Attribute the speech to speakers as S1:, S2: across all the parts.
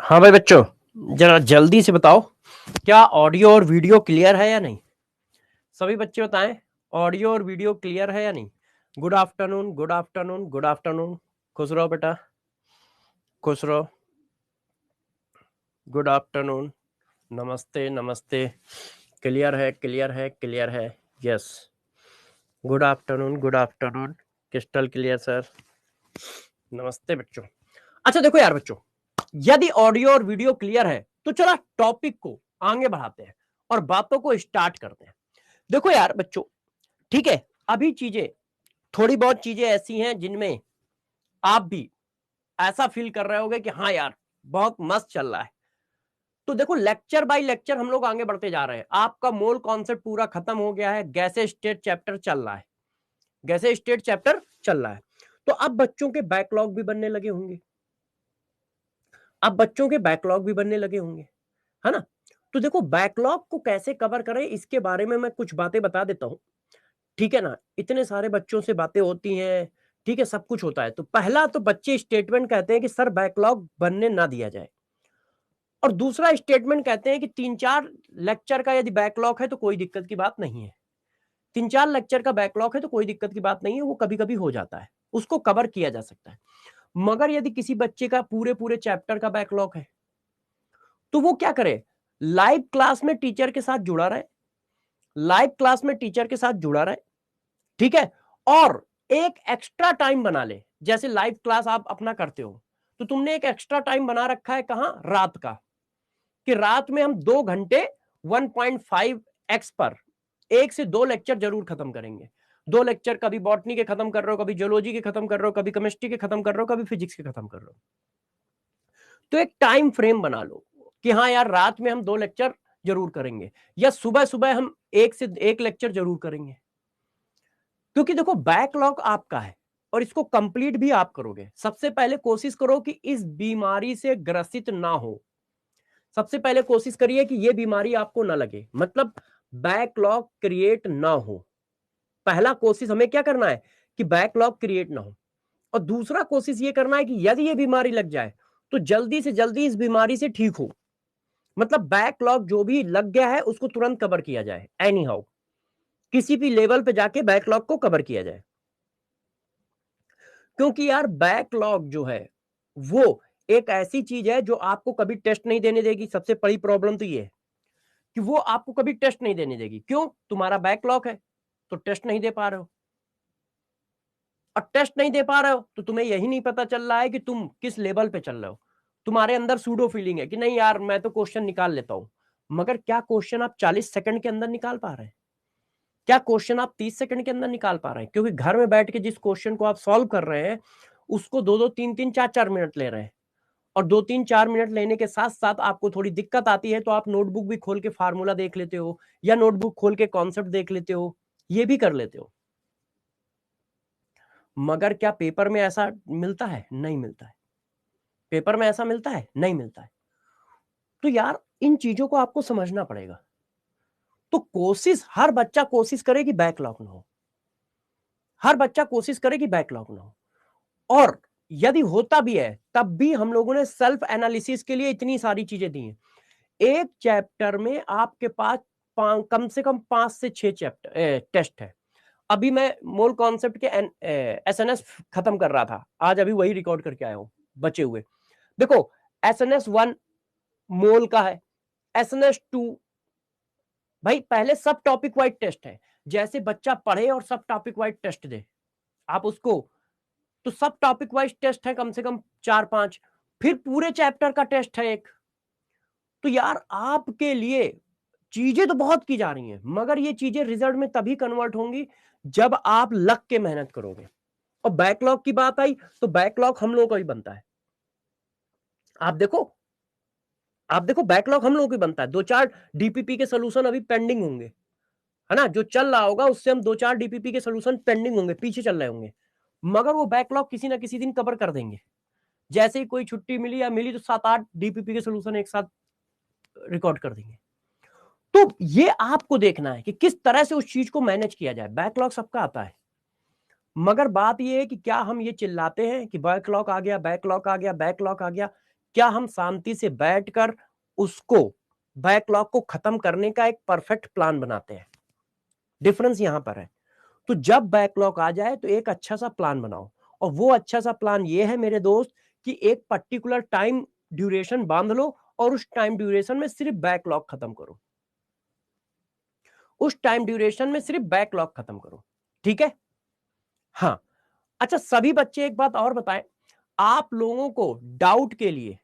S1: हाँ भाई बच्चों, जरा जल्दी से बताओ, क्या ऑडियो और वीडियो क्लियर है या नहीं? सभी बच्चे बताएं, ऑडियो और वीडियो क्लियर है या नहीं? Good afternoon, good afternoon, good afternoon. खुश रहो बेटा, खुश रहो। गुड आफ्टरनून, नमस्ते नमस्ते। क्लियर है, क्लियर है, क्लियर है। Yes, good afternoon, good afternoon. Crystal clear sir. नमस्ते बच्चों। अच्छा देखो यार बच्चों, यदि ऑडियो और वीडियो क्लियर है तो चला टॉपिक को आगे बढ़ाते हैं और बातों को स्टार्ट करते हैं। देखो यार बच्चों, ठीक है, अभी चीजें, थोड़ी बहुत चीजें ऐसी हैं जिनमें आप भी ऐसा फील कर रहे होगे कि हाँ यार बहुत मस्त चल रहा है। तो देखो, लेक्चर बाय लेक्चर हम लोग आगे बढ़ते जा रहे हैं। आपका मोल कॉन्सेप्ट पूरा खत्म हो गया है, गैसे स्टेट चैप्टर चल रहा है, गैसे स्टेट चैप्टर चल रहा है। तो अब बच्चों के बैकलॉग भी बनने लगे होंगे, अब बच्चों के बैकलॉग भी बनने लगे होंगे, है ना? तो देखो, बैकलॉग को कैसे कवर करें इसके बारे में मैं कुछ बातें बता देता हूं, ठीक है ना? इतने सारे बच्चों से बातें होती हैं, ठीक है, सब कुछ होता है। तो पहला तो बच्चे स्टेटमेंट कहते हैं कि सर बैकलॉग बनने ना दिया जाए, और दूसरा स्टेटमेंट कहते हैं कि 3-4 लेक्चर का यदि बैकलॉग है तो कोई दिक्कत की बात नहीं है। 3-4 लेक्चर का बैकलॉग है तो कोई दिक्कत की बात नहीं है, वो कभी कभी हो जाता है, उसको कवर किया जा सकता है। मगर यदि किसी बच्चे का पूरे पूरे चैप्टर का बैकलॉग है तो वो क्या करे? लाइव क्लास में टीचर के साथ जुड़ा रहे, लाइव क्लास में टीचर के साथ जुड़ा रहे, ठीक है, और एक एक्स्ट्रा टाइम बना ले। जैसे लाइव क्लास आप अपना करते हो तो तुमने एक एक्स्ट्रा टाइम बना रखा है, कहां? रात का, कि रात में हम 2 घंटे 1.5x पर 1 से 2 लेक्चर जरूर खत्म करेंगे। 2 लेक्चर कभी बॉटनी के खत्म कर रहे हो, कभी जियोलॉजी के खत्म कर रहे हो, कभी केमिस्ट्री के खत्म कर रहे हो, कभी फिजिक्स के खत्म कर रहे हो। तो एक टाइम फ्रेम बना लो कि हाँ यार रात में हम 2 लेक्चर जरूर करेंगे, या सुबह सुबह हम 1 लेक्चर जरूर करेंगे। क्योंकि देखो, बैकलॉग आपका है और इसको कंप्लीट भी आप करोगे। सबसे पहले कोशिश करो कि इस बीमारी से ग्रसित ना हो, सबसे पहले कोशिश करिए कि यह बीमारी आपको ना लगे, मतलब बैकलॉग क्रिएट ना हो। पहला कोशिश हमें क्या करना है कि बैकलॉग क्रिएट ना हो, और दूसरा कोशिश ये करना है कि यदि ये बीमारी लग जाए तो जल्दी से जल्दी इस बीमारी से ठीक हो, मतलब बैकलॉग जो भी लग गया है उसको तुरंत कवर किया जाए, एनी हाउ किसी भी लेवल पे जाके बैकलॉग को कवर किया जाए। क्योंकि यार बैकलॉग जो है वो एक ऐसी चीज है जो आपको कभी टेस्ट नहीं देने देगी। सबसे बड़ी प्रॉब्लम तो ये है कि वो आपको कभी टेस्ट नहीं देने देगी। क्यों? तुम्हारा बैकलॉग है तो टेस्ट नहीं दे पा रहे हो, और टेस्ट नहीं दे पा रहे हो तो तुम्हें यही नहीं पता चल रहा है कि तुम किस लेवल पे चल रहे हो। तुम्हारे अंदर सूडो फीलिंग है कि नहीं यार मैं तो क्वेश्चन निकाल लेता हूं, मगर क्या क्वेश्चन आप 40 सेकंड के अंदर निकाल पा रहे हैं? क्या क्वेश्चन आप 30 सेकंड के अंदर निकाल पा रहे हैं? क्योंकि घर में बैठ के जिस क्वेश्चन को आप सॉल्व कर रहे हैं उसको 2-2 3-3 4-4 मिनट ले रहे हैं, और 2-3-4 मिनट लेने के साथ साथ आपको थोड़ी दिक्कत आती है तो आप नोटबुक भी खोल के फार्मूला देख लेते हो, या नोटबुक खोल के कॉन्सेप्ट देख लेते हो, ये भी कर लेते हो। मगर क्या पेपर में ऐसा मिलता है? नहीं मिलता है। पेपर में ऐसा मिलता है? नहीं मिलता है। तो यार इन चीजों को आपको समझना पड़ेगा। तो कोशिश, हर बच्चा कोशिश करे कि बैकलॉग ना हो, हर बच्चा कोशिश करे कि बैकलॉग ना हो। और यदि होता भी है तब भी हम लोगों ने सेल्फ एनालिसिस के लिए इतनी सारी चीजें दी हैं। एक चैप्टर में आपके पास कम से कम 5 से 6 चैप्टर टेस्ट है। अभी मैं मोल कॉन्सेप्ट के एसएनएस खत्म कर रहा था, आज अभी वही रिकॉर्ड करके आया हूं बचे हुए। देखो, एसएनएस 1 मोल का है, एसएनएस 2 भाई पहले सब टॉपिक वाइज टेस्ट है। जैसे बच्चा पढ़े और सब टॉपिक वाइज टेस्ट दे आप उसको, तो सब टॉपिक वाइज टेस्ट है कम से कम 4-5, फिर पूरे चैप्टर का टेस्ट है एक। तो यार आपके लिए चीजें तो बहुत की जा रही हैं, मगर ये चीजें रिजल्ट में तभी कन्वर्ट होंगी जब आप लग के मेहनत करोगे। और बैकलॉग की बात आई तो बैकलॉग हम लोगों का ही बनता है। आप देखो, आप देखो बैकलॉग हम लोगों की बनता है। 2-4 डीपीपी के सोल्यूशन अभी पेंडिंग होंगे, है ना? जो चल रहा होगा उससे हम 2-4 डीपीपी के सोल्यूशन पेंडिंग होंगे, पीछे चल रहे होंगे, मगर वो बैकलॉग किसी ना किसी दिन कवर कर देंगे। जैसे ही कोई छुट्टी मिली या मिली तो 7-8 डीपीपी के सोल्यूशन एक साथ रिकॉर्ड कर देंगे। तो ये आपको देखना है कि किस तरह से उस चीज को मैनेज किया जाए। बैकलॉग सबका आता है, मगर बात ये है कि क्या हम ये चिल्लाते हैं कि बैकलॉग आ गया, बैकलॉग आ गया, बैकलॉग आ गया, क्या हम शांति से बैठकर उसको बैकलॉग को खत्म करने का एक परफेक्ट प्लान बनाते हैं? डिफरेंस यहां पर है। तो जब बैकलॉग आ जाए तो एक अच्छा सा प्लान बनाओ, और वो अच्छा सा प्लान ये है मेरे दोस्त कि एक पर्टिकुलर टाइम ड्यूरेशन बांध लो और उस टाइम ड्यूरेशन में सिर्फ बैकलॉग खत्म करो, उस टाइम ड्यूरेशन में सिर्फ बैकलॉग खत्म करो। ठीक है? हाँ। अच्छा, सभी बच्चे एक बात और बताएं, आप लोगों को डाउट के लिए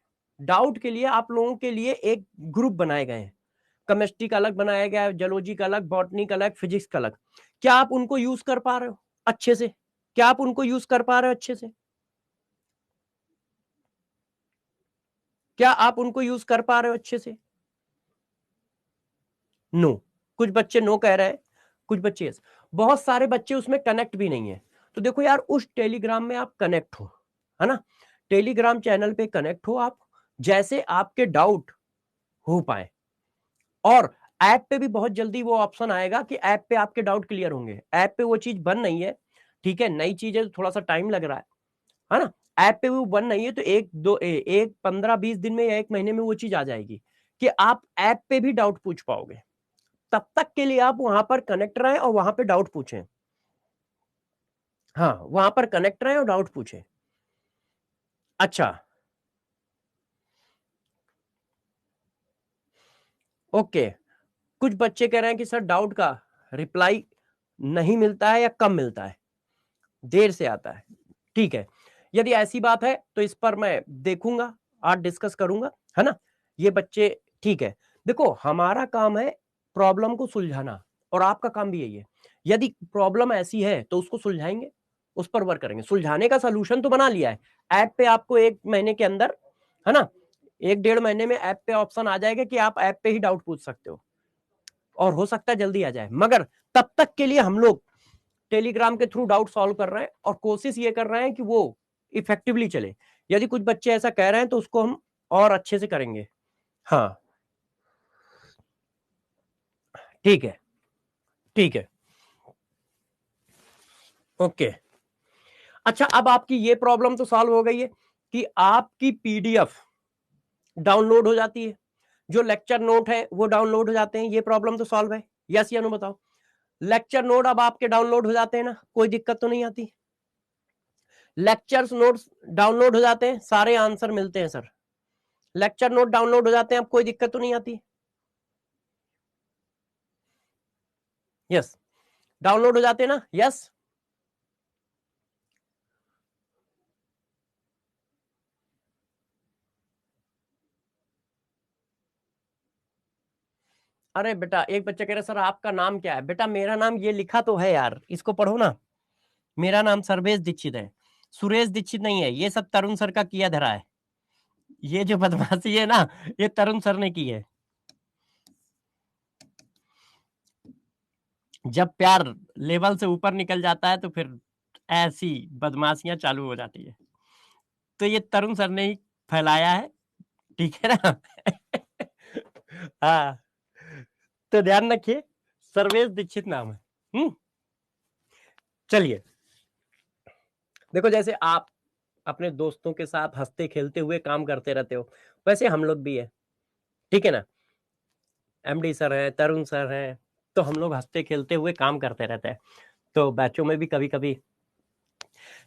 S1: आप लोगों के लिए एक ग्रुप बनाए गए हैं। केमिस्ट्री का अलग बनाया गया है, जूलॉजी का अलग, बॉटनी का अलग, फिजिक्स का अलग। क्या आप उनको यूज कर पा रहे हो अच्छे से? क्या आप उनको यूज कर पा रहे हो अच्छे से? क्या आप उनको यूज कर पा रहे हो अच्छे से? नो। कुछ बच्चे नो कह रहे हैं, कुछ बच्चे यस। बहुत सारे बच्चे उसमें कनेक्ट भी नहीं है। तो देखो यार, उस टेलीग्राम में आप कनेक्ट हो, है ना? टेलीग्राम चैनल पे कनेक्ट हो आप, जैसे आपके डाउट हो पाए। और ऐप पे भी बहुत जल्दी वो ऑप्शन आएगा कि ऐप पे आपके डाउट क्लियर होंगे। ऐप पे वो चीज बन नहीं है, ठीक है, नई चीज है तो थोड़ा सा टाइम लग रहा है ना? ऐप पे वो बन नहीं है तो एक 15-20 दिन में या एक महीने में वो चीज आ जाएगी कि आप ऐप पे भी डाउट पूछ पाओगे। तब तक के लिए आप वहां पर कनेक्ट रहें और वहां पे डाउट पूछें। हाँ, वहां पर कनेक्ट रहें और डाउट पूछें। अच्छा, ओके। कुछ बच्चे कह रहे हैं कि सर डाउट का रिप्लाई नहीं मिलता है या कम मिलता है, देर से आता है। ठीक है, यदि ऐसी बात है तो इस पर मैं देखूंगा, आज डिस्कस करूंगा, है ना? ये बच्चे, ठीक है। देखो, हमारा काम है प्रॉब्लम को सुलझाना, और आपका काम भी यही है। यदि प्रॉब्लम ऐसी है तो उसको सुलझाएंगे, उस पर वर्क करेंगे। सुलझाने का सोल्यूशन तो बना लिया है। ऐप पे आपको एक महीने के अंदर, है ना, 1-1.5 महीने में ऐप पे ऑप्शन आ जाएगा कि आप ऐप पे ही डाउट पूछ सकते हो, और हो सकता है जल्दी आ जाए। मगर तब तक के लिए हम लोग टेलीग्राम के थ्रू डाउट सॉल्व कर रहे हैं, और कोशिश ये कर रहे हैं कि वो इफेक्टिवली चले। यदि कुछ बच्चे ऐसा कह रहे हैं तो उसको हम और अच्छे से करेंगे। हाँ, ठीक है, ठीक है, ओके। अच्छा, अब आपकी ये प्रॉब्लम तो सॉल्व हो गई है कि आपकी पीडीएफ डाउनलोड हो जाती है, जो लेक्चर नोट है वो डाउनलोड हो जाते हैं। ये प्रॉब्लम तो सॉल्व है, यस या नो बताओ? लेक्चर नोट अब आपके डाउनलोड हो जाते हैं ना, कोई दिक्कत तो नहीं आती? लेक्चर्स नोट्स डाउनलोड हो जाते हैं, सारे आंसर मिलते हैं सर। लेक्चर नोट डाउनलोड हो जाते हैं, अब कोई दिक्कत तो नहीं आती? यस, डाउनलोड हो जाते हैं ना? यस। अरे बेटा, एक बच्चा कह रहा है सर आपका नाम क्या है? बेटा, मेरा नाम ये लिखा तो है यार, इसको पढ़ो ना। मेरा नाम सर्वेश दीक्षित है, सुरेश दीक्षित नहीं है। ये सब तरुण सर का किया धरा है। ये जो बदमाशी है ना, ये तरुण सर ने की है। जब प्यार लेवल से ऊपर निकल जाता है तो फिर ऐसी बदमाशियां चालू हो जाती है। तो ये तरुण सर ने ही फैलाया है, ठीक है ना? हाँ, तो ध्यान रखिए, सर्वेश दीक्षित नाम है। चलिए, देखो, जैसे आप अपने दोस्तों के साथ हंसते खेलते हुए काम करते रहते हो, वैसे हम लोग भी है, ठीक है ना? एमडी सर है, तरुण सर है, तो हम लोग हंसते खेलते हुए काम करते रहते हैं। तो बैचों में भी कभी कभी,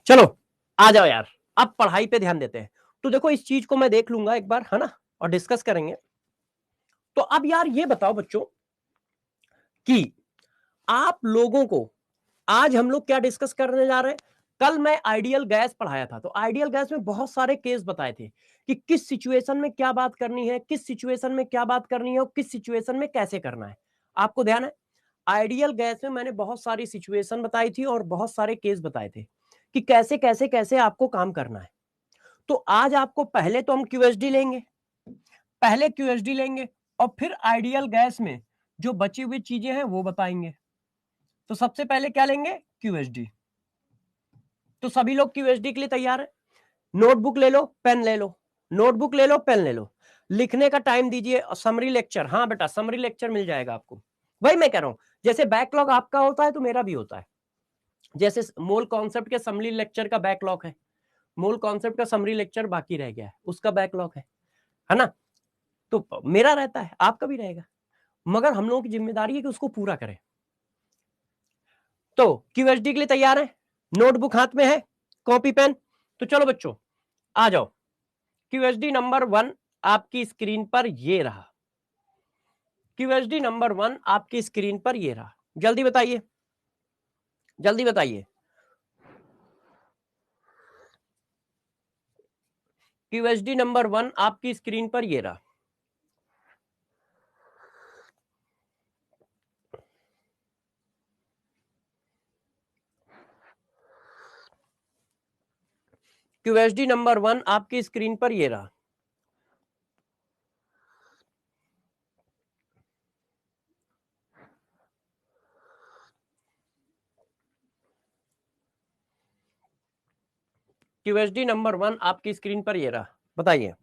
S1: चलो आ जाओ यार, अब पढ़ाई पे ध्यान देते हैं। तो देखो, इस चीज को मैं देख लूंगा एक बार, है ना, और डिस्कस करेंगे। तो अब यार ये बताओ बच्चों कि आप लोगों को आज हम लोग क्या डिस्कस करने जा रहे हैं। कल मैं आइडियल गैस पढ़ाया था, तो आइडियल गैस में बहुत सारे केस बताए थे कि किस सिचुएशन में क्या बात करनी है, किस सिचुएशन में क्या बात करनी है, और किस सिचुएशन में कैसे करना है। आपको ध्यान है? आइडियल गैस में मैंने बहुत सारी सिचुएशन बताई थी और बहुत सारे केस बताए थे कि कैसे कैसे कैसे आपको काम करना है। तो आज आपको पहले तो हम क्यूएसडी लेंगे, पहले क्यूएसडी लेंगे, और फिर आइडियल गैस में जो बची हुई चीजें हैं वो बताएंगे। तो सबसे पहले क्या लेंगे? क्यूएसडी। तो सभी लोग क्यूएसडी के लिए तैयार है? नोटबुक ले लो, पेन ले लो, नोटबुक ले लो, पेन ले लो, लिखने का टाइम दीजिए। समरी लेक्चर, हाँ बेटा, समरी लेक्चर मिल जाएगा आपको। वही मैं कह रहा हूं, जैसे बैकलॉग आपका होता है तो मेरा भी होता है। जैसे मोल कॉन्सेप्ट के समरी लेक्चर का बैकलॉग है, मोल कॉन्सेप्ट का समरी लेक्चर बाकी रह गया है, उसका बैकलॉग है ना। तो मेरा रहता है, आपका भी रहेगा, मगर हम लोगों की जिम्मेदारी है कि उसको पूरा करें। तो क्यूएसडी के लिए तैयार है, नोटबुक हाथ में है, कॉपी पेन, तो चलो बच्चों आ जाओ। क्यूएसडी नंबर 1 आपकी स्क्रीन पर ये रहा, क्यूएसडी नंबर 1 आपकी स्क्रीन पर ये रहा, जल्दी बताइए, जल्दी बताइए। क्यूएसडी नंबर 1 आपकी स्क्रीन पर ये रहा। क्यूएसडी नंबर 1 आपकी स्क्रीन पर ये रहा। क्यूएसडी नंबर 1 आपकी स्क्रीन पर ये रहा, बताइए।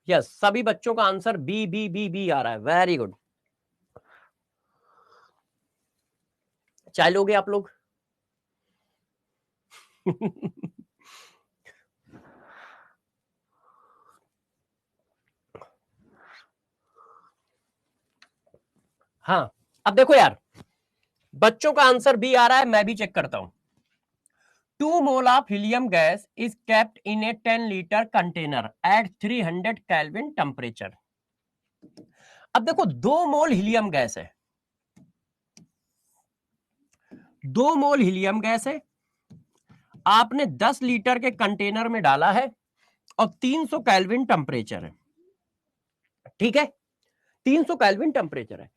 S1: यस, सभी बच्चों का answer B B B B आ रहा है, वेरी गुड। चाय लोगे आप लोग? हाँ, अब देखो यार, बच्चों का आंसर बी आ रहा है, मैं भी चेक करता हूं। 2 mole of helium gas is kept in a 10 liter container at 300 Kelvin temperature. अब देखो 2 मोल हीलियम गैस है, 2 मोल हीलियम गैस है, आपने 10 लीटर के कंटेनर में डाला है और 300 केल्विन टेम्परेचर है, ठीक है, 300 केल्विन टेम्परेचर है।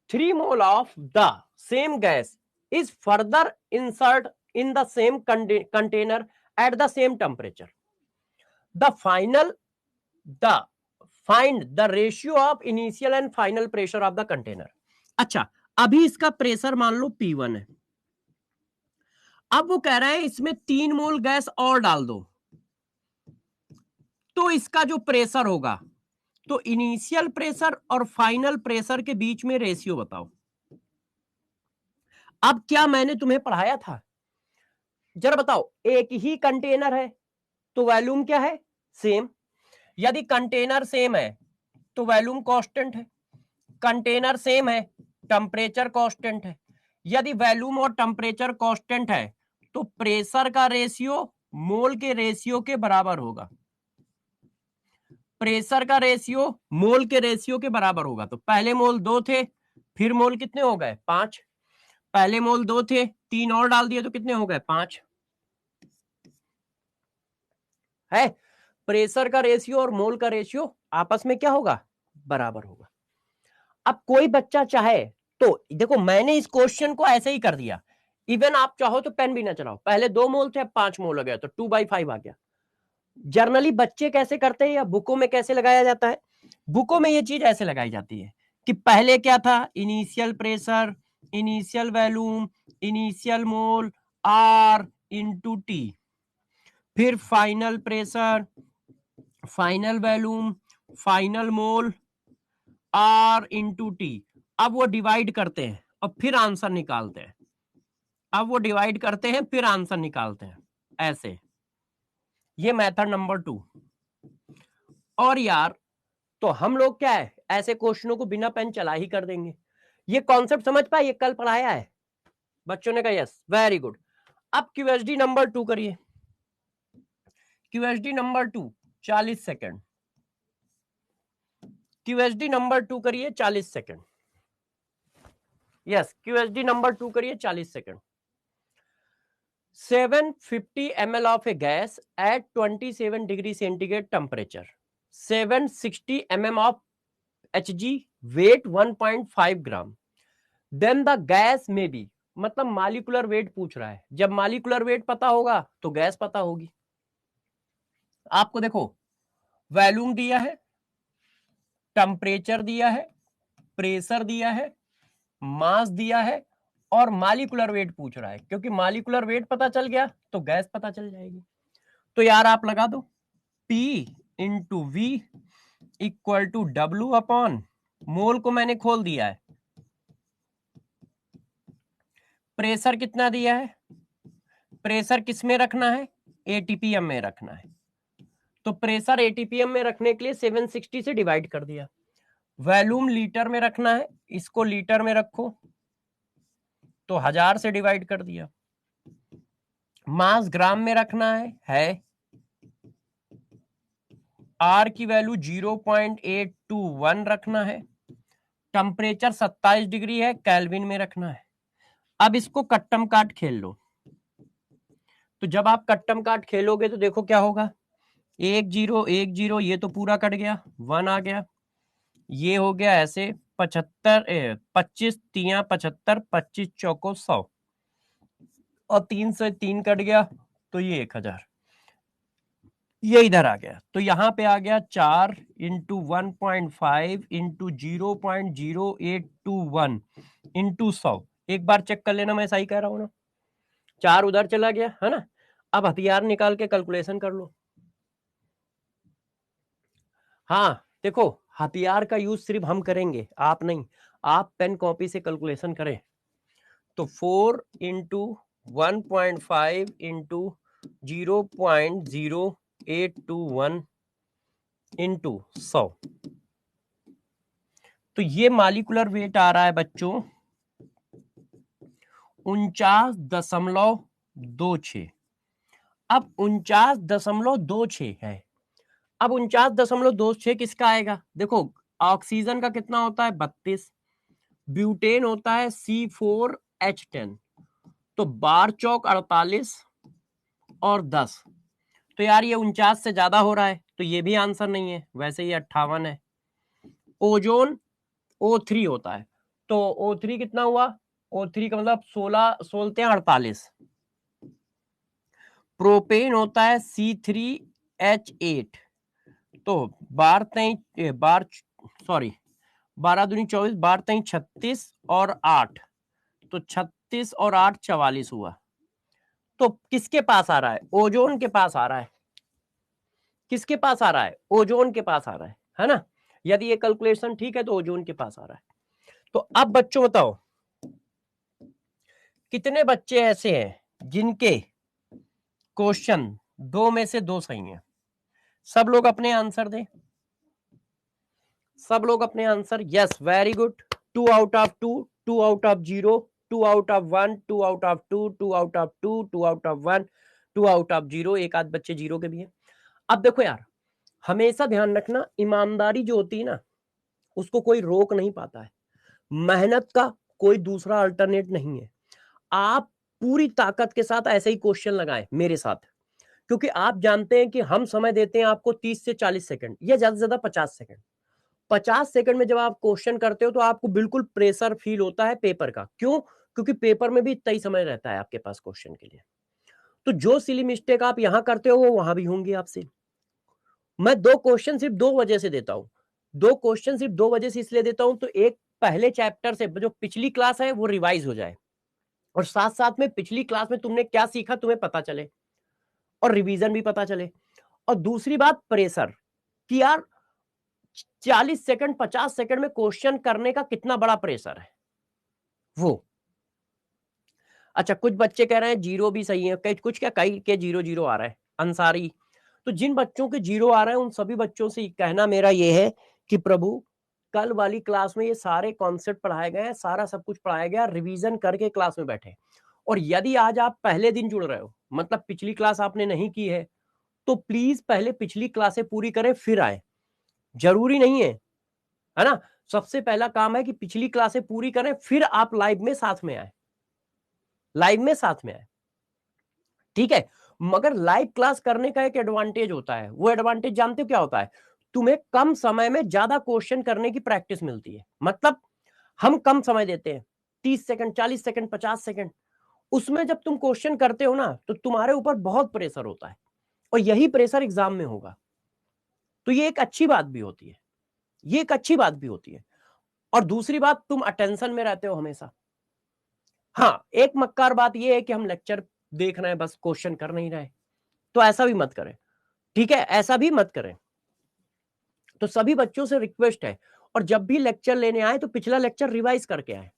S1: 3 mole of the same gas is further insert in the same container eight the same temperature. The find the ratio of initial and final pressure of the container. अच्छा, अभी इसका pressure मान लो P1 है, अब वो कह रहा है इसमें 3 मोल गैस और डाल दो, तो इसका जो प्रेशर होगा, तो इनिशियल प्रेशर और फाइनल प्रेशर के बीच में रेशियो बताओ। अब क्या मैंने तुम्हें पढ़ाया था, जरा बताओ, एक ही कंटेनर है तो वॉल्यूम क्या है, सेम। यदि कंटेनर सेम है तो वॉल्यूम कांस्टेंट है, कंटेनर सेम है, टेम्परेचर कांस्टेंट है। यदि वॉल्यूम और टेम्परेचर कांस्टेंट है तो प्रेशर का रेशियो मोल के रेशियो के बराबर होगा, प्रेशर का रेशियो मोल के रेशियो के बराबर होगा। तो पहले मोल 2 थे, फिर मोल कितने हो गए, 5। पहले मोल 2 थे, 3 और डाल दिए तो कितने हो गए, 5 है। प्रेशर का रेशियो और मोल का रेशियो आपस में क्या होगा, बराबर होगा। अब कोई बच्चा चाहे तो देखो, मैंने इस क्वेश्चन को ऐसे ही कर दिया, इवन आप चाहो तो पेन भी ना चलाओ, पहले 2 मोल थे अब 5 मोल हो गया तो 2/5 आ गया। जर्नली बच्चे कैसे करते हैं या बुकों में कैसे लगाया जाता है, बुकों में ये चीज ऐसे लगाई जाती है कि पहले क्या था, initial pressure, initial volume, initial mole R into T, फिर final pressure, final volume, final mole R into T. अब वो डिवाइड करते हैं और फिर आंसर निकालते हैं, अब वो डिवाइड करते हैं फिर आंसर निकालते हैं, ऐसे। ये मेथड नंबर 2। और यार, तो हम लोग क्या है, ऐसे क्वेश्चनों को बिना पेन चला ही कर देंगे। ये कॉन्सेप्ट समझ पाए, ये कल पढ़ाया है बच्चों ने कहा, यस, वेरी गुड। अब क्यूएसडी नंबर 2 करिए, क्यूएसडी नंबर 2 40 सेकेंड, क्यूएसडी नंबर 2 करिए 40 सेकेंड, यस, क्यूएसडी नंबर 2 करिए 40 second. 750 ml of a gas at 27 degree centigrade temperature, 760 mm of Hg, weight 1.5 gram, then the gas may be, मतलब मालिकुलर वेट पूछ रहा है, जब molecular weight पता होगा तो गैस पता होगी। आपको देखो, वॉल्यूम दिया है, टेम्परेचर दिया है, प्रेशर दिया है, मास दिया है और मालिकुलर वेट पूछ रहा है, क्योंकि मालिकुलर वेट पता चल गया तो गैस पता चल जाएगी। तो यार आप लगा दो, P into V equal to W upon, mole को मैंने खोल दिया है, प्रेशर कितना दिया है, प्रेशर किस में रखना है, एटीपीएम में रखना है। तो प्रेशर एटीपीएम में रखने के लिए 760 से डिवाइड कर दिया। वॉल्यूम लीटर में रखना है, इसको लीटर में रखो तो 1000 से डिवाइड कर दिया। मास ग्राम में रखना है आर की वैल्यू 0.821 रखना है। टेम्परेचर 27 डिग्री है, केल्विन में रखना है। अब इसको कट्टम काट खेल लो। तो जब आप कट्टम काट खेलोगे तो देखो क्या होगा, 1 0 1 0, ये तो पूरा कट गया, 1 आ गया, ये हो गया ऐसे 75 25 3 75 25 चौको 100 और 3 से 3 कट गया तो ये 1000, ये इधर आ गया। तो यहां पे आ गया 4 इंटू 1.5 इंटू 0.0821 इंटू 100। एक बार चेक कर लेना, मैं सही कह रहा हूं ना, 4 उधर चला गया है ना। अब हथियार निकाल के कैलकुलेशन कर लो। हाँ देखो, हथियार का यूज सिर्फ हम करेंगे, आप नहीं। आप पेन कॉपी से कैलकुलेशन करें। तो 4 इंटू 1.5 इंटू 0.0821 इंटू 100, तो ये मॉलिक्यूलर वेट आ रहा है बच्चों 49.26। अब 49.26 है। अब 49.26 किसका आएगा, देखो ऑक्सीजन का कितना होता है 32, ब्यूटेन होता है C4H10, तो बार चौक 48 और 10। तो यार ये 49 से ज्यादा हो रहा है, तो ये भी आंसर नहीं है, वैसे ये 58 है। ओजोन O3 होता है, तो O3 कितना हुआ, O3 का मतलब 16 16 48। प्रोपेन होता है C3H8, तो 12 दूनी 24, 12 36 और 8, तो 36 और 8 44 हुआ। तो किसके पास आ रहा है, ओजोन के पास आ रहा है। किसके पास आ रहा है, ओजोन के पास आ रहा है ना। यदि ये कैलकुलेशन ठीक है तो ओजोन के पास आ रहा है। तो अब बच्चों बताओ, कितने बच्चे ऐसे हैं जिनके क्वेश्चन 2 में से 2 सही हैं। सब लोग अपने आंसर दें, सब लोग अपने answer. Yes, very good. 2 out of 2, 2 out of 0, 2 out of 1, 2 out of 2, 2 out of 2, 2 out of 1, 2 out of 0। एक आध बच्चे 0 के भी हैं। अब देखो यार, हमेशा ध्यान रखना, ईमानदारी जो होती है ना, उसको कोई रोक नहीं पाता है। मेहनत का कोई दूसरा अल्टरनेट नहीं है। आप पूरी ताकत के साथ ऐसे ही क्वेश्चन लगाएं मेरे साथ, क्योंकि आप जानते हैं कि हम समय देते हैं आपको 30 से 40 सेकंड या ज्यादा से ज्यादा 50 सेकंड। 50 सेकंड में जब आप क्वेश्चन करते हो तो आपको बिल्कुल प्रेशर फील होता है पेपर का। क्यों? क्योंकि पेपर में भी इतना ही समय रहता है आपके पास क्वेश्चन के लिए। तो जो सिली मिस्टेक आप यहां करते हो वो वहां भी होंगी आपसे। मैं 2 क्वेश्चन सिर्फ 2 वजह से देता हूं। 2 क्वेश्चन सिर्फ 2 वजह से इसलिए देता हूं, तो एक पहले चैप्टर से जो पिछली क्लास है वो रिवाइज हो जाए, और साथ साथ में पिछली क्लास में तुमने क्या सीखा तुम्हें पता चले, और रिवीजन भी पता चले। और दूसरी बात प्रेशर, कि यार 40 सेकंड 50 सेकंड में क्वेश्चन करने का कितना बड़ा प्रेशर है वो। अच्छा, कुछ बच्चे कह रहे हैं 0 भी सही है, कुछ क्या कई के 0 0 आ रहा है अंसारी। तो जिन बच्चों के 0 आ रहे हैं उन सभी बच्चों से कहना मेरा ये है कि प्रभु कल वाली क्लास में ये सारे कॉन्सेप्ट पढ़ाए गए हैं, सारा सब कुछ पढ़ाया गया, रिवीजन करके क्लास में बैठे। और यदि आज आप पहले दिन जुड़ रहे हो, मतलब पिछली क्लास आपने नहीं की है, तो प्लीज पहले पिछली क्लासें पूरी करें फिर आए। जरूरी नहीं है ना। सबसे पहला काम है कि पिछली क्लासें पूरी करें, फिर आप लाइव में साथ में आए, लाइव में साथ में आए, ठीक है। मगर लाइव क्लास करने का एक एडवांटेज होता है, वो एडवांटेज जानते हो क्या होता है? तुम्हें कम समय में ज्यादा क्वेश्चन करने की प्रैक्टिस मिलती है। मतलब हम कम समय देते हैं, 30 सेकंड 40 सेकंड 50 सेकंड, उसमें जब तुम क्वेश्चन करते हो ना तो तुम्हारे ऊपर बहुत प्रेशर होता है, और यही प्रेशर एग्जाम में होगा। तो ये एक अच्छी बात भी होती है, ये एक अच्छी बात भी होती है। और दूसरी बात, तुम अटेंशन में रहते हो हमेशा। हाँ, एक मक्कार बात ये है कि हम लेक्चर देख रहे हैं बस क्वेश्चन कर नहीं रहे, तो ऐसा भी मत करें, ठीक है, ऐसा भी मत करें। तो सभी बच्चों से रिक्वेस्ट है, और जब भी लेक्चर लेने आए तो पिछला लेक्चर रिवाइज करके आए,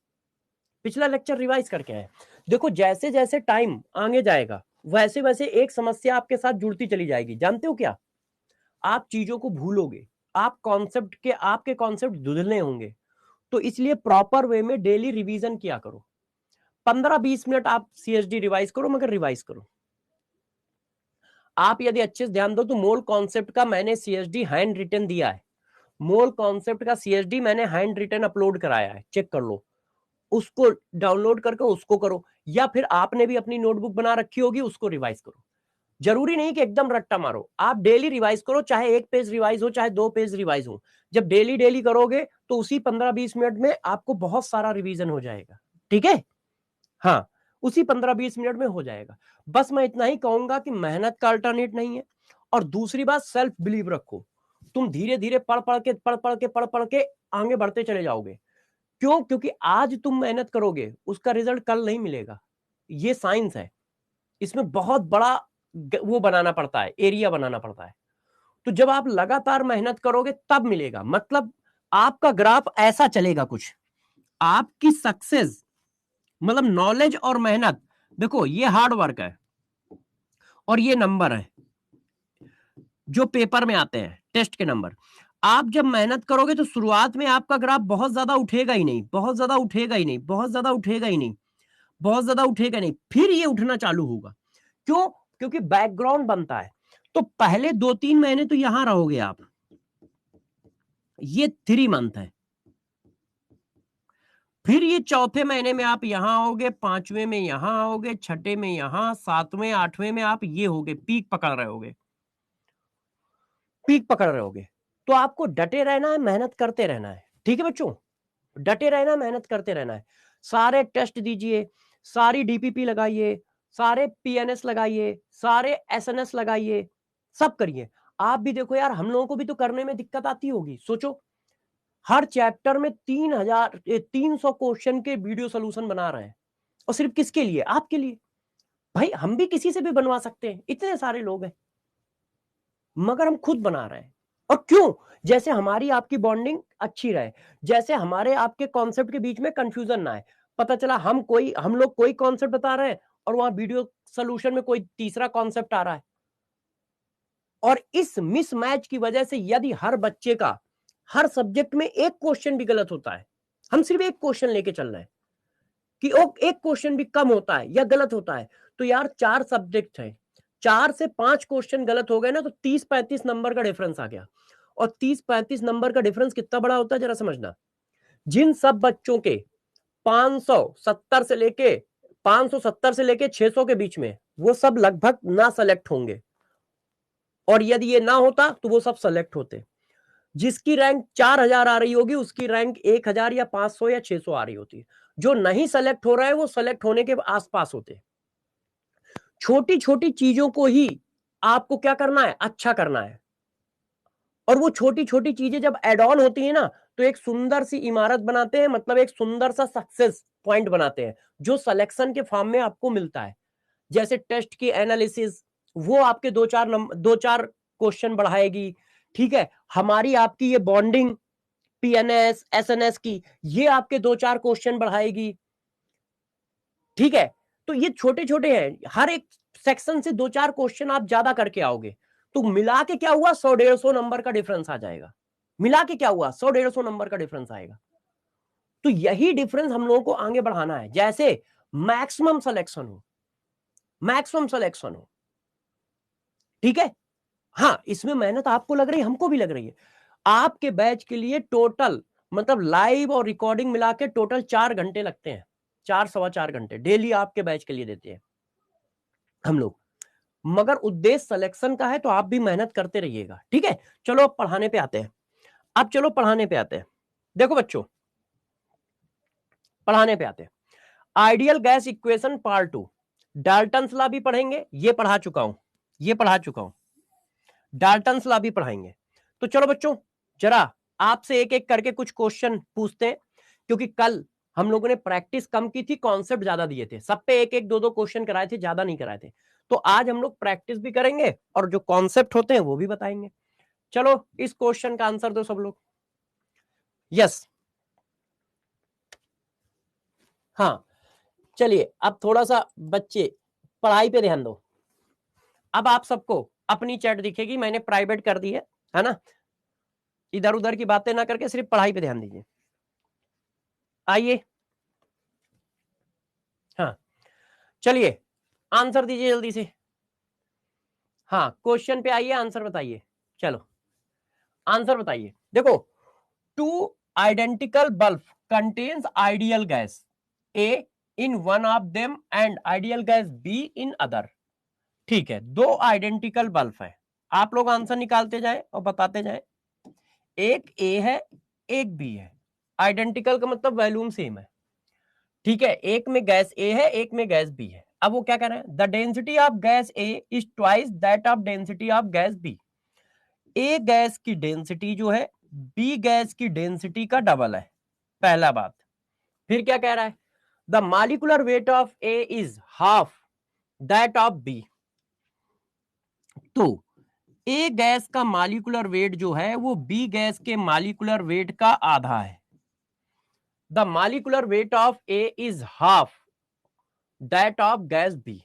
S1: पिछला लेक्चर रिवाइज करके आए। देखो जैसे जैसे टाइम आगे जाएगा वैसे वैसे एक समस्या आपके साथ जुड़ती चली जाएगी। जानते हो क्या, आप चीजों को भूलोगे, आपके कॉन्सेप्ट धुंधले होंगे। तो इसलिए प्रॉपर वे में डेली रिवीजन किया करो। 15-20 मिनट आप सीएसडी रिवाइज करो, मगर रिवाइज करो। आप यदि अच्छे से ध्यान दो तो मोल कॉन्सेप्ट का मैंने सीएसडी हैंड रिटन दिया है। मोल कॉन्सेप्ट का सीएसडी मैंने हैंड रिटन अपलोड कराया है, चेक कर लो। उसको डाउनलोड करके उसको करो, या फिर आपने भी अपनी नोटबुक बना रखी होगी, उसको रिवाइज करो। जरूरी नहीं कि एकदम रट्टा मारो, आप डेली रिवाइज करो, चाहे 1 पेज रिवाइज हो चाहे 2 पेज रिवाइज हो। जब डेली डेली करोगे तो उसी 15-20 मिनट में आपको बहुत सारा रिवीजन हो जाएगा। ठीक है, हाँ, उसी 15-20 मिनट में हो जाएगा। बस मैं इतना ही कहूंगा कि मेहनत का अल्टरनेट नहीं है। और दूसरी बात, सेल्फ बिलीव रखो। तुम धीरे धीरे पढ़ पढ़ के आगे बढ़ते चले जाओगे। क्यों? क्योंकि आज तुम मेहनत करोगे, उसका रिजल्ट कल नहीं मिलेगा। ये साइंस है, इसमें बहुत बड़ा वो बनाना पड़ता है, एरिया बनाना पड़ता है। तो जब आप लगातार मेहनत करोगे तब मिलेगा। मतलब आपका ग्राफ ऐसा चलेगा कुछ, आपकी सक्सेस मतलब नॉलेज और मेहनत। देखो ये हार्ड वर्क है और ये नंबर है जो पेपर में आते हैं, टेस्ट के नंबर। आप जब मेहनत करोगे तो शुरुआत में आपका ग्राफ बहुत ज्यादा उठेगा ही नहीं, बहुत ज्यादा उठेगा ही नहीं, बहुत ज्यादा उठेगा ही नहीं, बहुत ज्यादा उठेगा नहीं, फिर ये उठना चालू होगा। क्यों? क्योंकि बैकग्राउंड बनता है। तो पहले 2-3 महीने तो यहां रहोगे आप, ये 3 मंथ है। फिर ये चौथे महीने में आप यहां आओगे, 5वें में यहां आओगे, 6ठे में यहां, 7वें 8वें में आप ये होगे, पीक पकड़ रहे होगे, पीक पकड़ रहे होगे। तो आपको डटे रहना है, मेहनत करते रहना है। ठीक है बच्चों, डटे रहना, मेहनत करते रहना है। सारे टेस्ट दीजिए, सारी डीपीपी लगाइए, सारे पीएनएस लगाइए, सारे एसएनएस लगाइए, सब करिए। आप भी देखो यार, हम लोगों को भी तो करने में दिक्कत आती होगी। सोचो, हर चैप्टर में 300 क्वेश्चन के वीडियो सोल्यूशन बना रहे हैं, और सिर्फ किसके लिए? आपके लिए। भाई हम भी किसी से भी बनवा सकते हैं, इतने सारे लोग हैं, मगर हम खुद बना रहे हैं। और क्यों? जैसे हमारी आपकी बॉन्डिंग अच्छी रहे, जैसे हमारे आपके कॉन्सेप्ट के बीच में कंफ्यूजन ना आए। पता चला हम लोग कोई कॉन्सेप्ट बता रहे हैं और वहां वीडियो सोल्यूशन में कोई तीसरा कॉन्सेप्ट आ रहा है। और इस मिसमैच की वजह से यदि हर बच्चे का हर सब्जेक्ट में एक क्वेश्चन भी गलत होता है, हम सिर्फ एक क्वेश्चन लेके चल रहे हैं कि एक क्वेश्चन भी कम होता है या गलत होता है, तो यार 4 सब्जेक्ट है, 4 से 5 क्वेश्चन गलत हो गए ना, तो 30-35 नंबर का डिफरेंस आ गया। और 30-35 नंबर का डिफरेंस कितना बड़ा होता है जरा समझना। जिन सब बच्चों के 570 से लेके 570 से लेके 600 के बीच में, वो सब लगभग ना सेलेक्ट होंगे। और यदि ये ना होता तो वो सब सेलेक्ट होते। जिसकी रैंक 4000 आ रही होगी, उसकी रैंक 1000 या 500 या 600 आ रही होती है। जो नहीं सेलेक्ट हो रहा है वो सेलेक्ट होने के आसपास होते। छोटी छोटी चीजों को ही आपको क्या करना है? अच्छा करना है। और वो छोटी छोटी चीजें जब एड ऑन होती है ना, तो एक सुंदर सी इमारत बनाते हैं, मतलब एक सुंदर सा सक्सेस पॉइंट बनाते हैं, जो सिलेक्शन के फॉर्म में आपको मिलता है। जैसे टेस्ट की एनालिसिस, वो आपके 2-4 क्वेश्चन बढ़ाएगी। ठीक है, हमारी आपकी ये बॉन्डिंग पीएनएस एसएनएस की, ये आपके 2-4 क्वेश्चन बढ़ाएगी। ठीक है, तो ये छोटे छोटे हैं, हर एक सेक्शन से 2-4 क्वेश्चन आप ज्यादा करके आओगे, तो मिला के क्या हुआ? 100-150 नंबर का डिफरेंस आ जाएगा। मिला के क्या हुआ? 100-150 नंबर का डिफरेंस आएगा। तो यही डिफरेंस हम लोगों को आगे बढ़ाना है। जैसे मैक्सिमम सिलेक्शन हो, मैक्सिमम सिलेक्शन हो। ठीक है, हाँ, इसमें मेहनत आपको लग रही है, हमको भी लग रही है। आपके बैच के लिए टोटल मतलब लाइव और रिकॉर्डिंग मिला के टोटल 4 घंटे लगते हैं, 4-4.25 घंटे डेली आपके बैच के लिए देते हैं हम लोग। मगर उद्देश्य सिलेक्शन का है, तो आप भी मेहनत करते रहिएगा। ठीक है, चलो अब पढ़ाने पे आते हैं। अब चलो पढ़ाने पे आते हैं। देखो बच्चों, पढ़ाने पे आते हैं। Ideal gas equation part 2, Dalton's law भी पढ़ेंगे, ये पढ़ा चुका हूं, ये पढ़ा चुका हूं। डाल्टन्स लॉ भी पढ़ाएंगे। तो चलो बच्चों, जरा आपसे एक एक करके कुछ क्वेश्चन पूछते हैं, क्योंकि कल हम लोगों ने प्रैक्टिस कम की थी, कॉन्सेप्ट ज्यादा दिए थे, सब पे एक एक 2-2 क्वेश्चन कराए थे, ज्यादा नहीं कराए थे। तो आज हम लोग प्रैक्टिस भी करेंगे और जो कॉन्सेप्ट होते हैं वो भी बताएंगे। चलो इस क्वेश्चन का आंसर दो सब लोग। यस, हाँ चलिए अब थोड़ा सा बच्चे पढ़ाई पे ध्यान दो। अब आप सबको अपनी चैट दिखेगी, मैंने प्राइवेट कर दी है ना। इधर उधर की बातें ना करके सिर्फ पढ़ाई पे ध्यान दीजिए। आइए, हाँ चलिए आंसर दीजिए जल्दी से। हाँ क्वेश्चन पे आइए, आंसर बताइए। चलो आंसर बताइए। देखो, two identical bulb contains ideal gas A in one of them and ideal gas B in other. ठीक है, दो आइडेंटिकल बल्ब है, आप लोग आंसर निकालते जाए और बताते जाए। एक ए है, एक बी है। आइडेंटिकल का मतलब वॉल्यूम सेम है। ठीक है, एक में गैस ए है, एक में गैस बी है। अब वो क्या कह रहे हैं, the density of gas A is twice that of density of gas B. A gas की डेंसिटी जो है बी गैस की डेंसिटी का डबल है, पहला बात। फिर क्या कह रहा है, the molecular weight of A is half that of B. तो ए गैस का मॉलिक्यूलर वेट जो है वो बी गैस के मॉलिक्यूलर वेट का आधा है। The molecular weight of A is half that of gas B.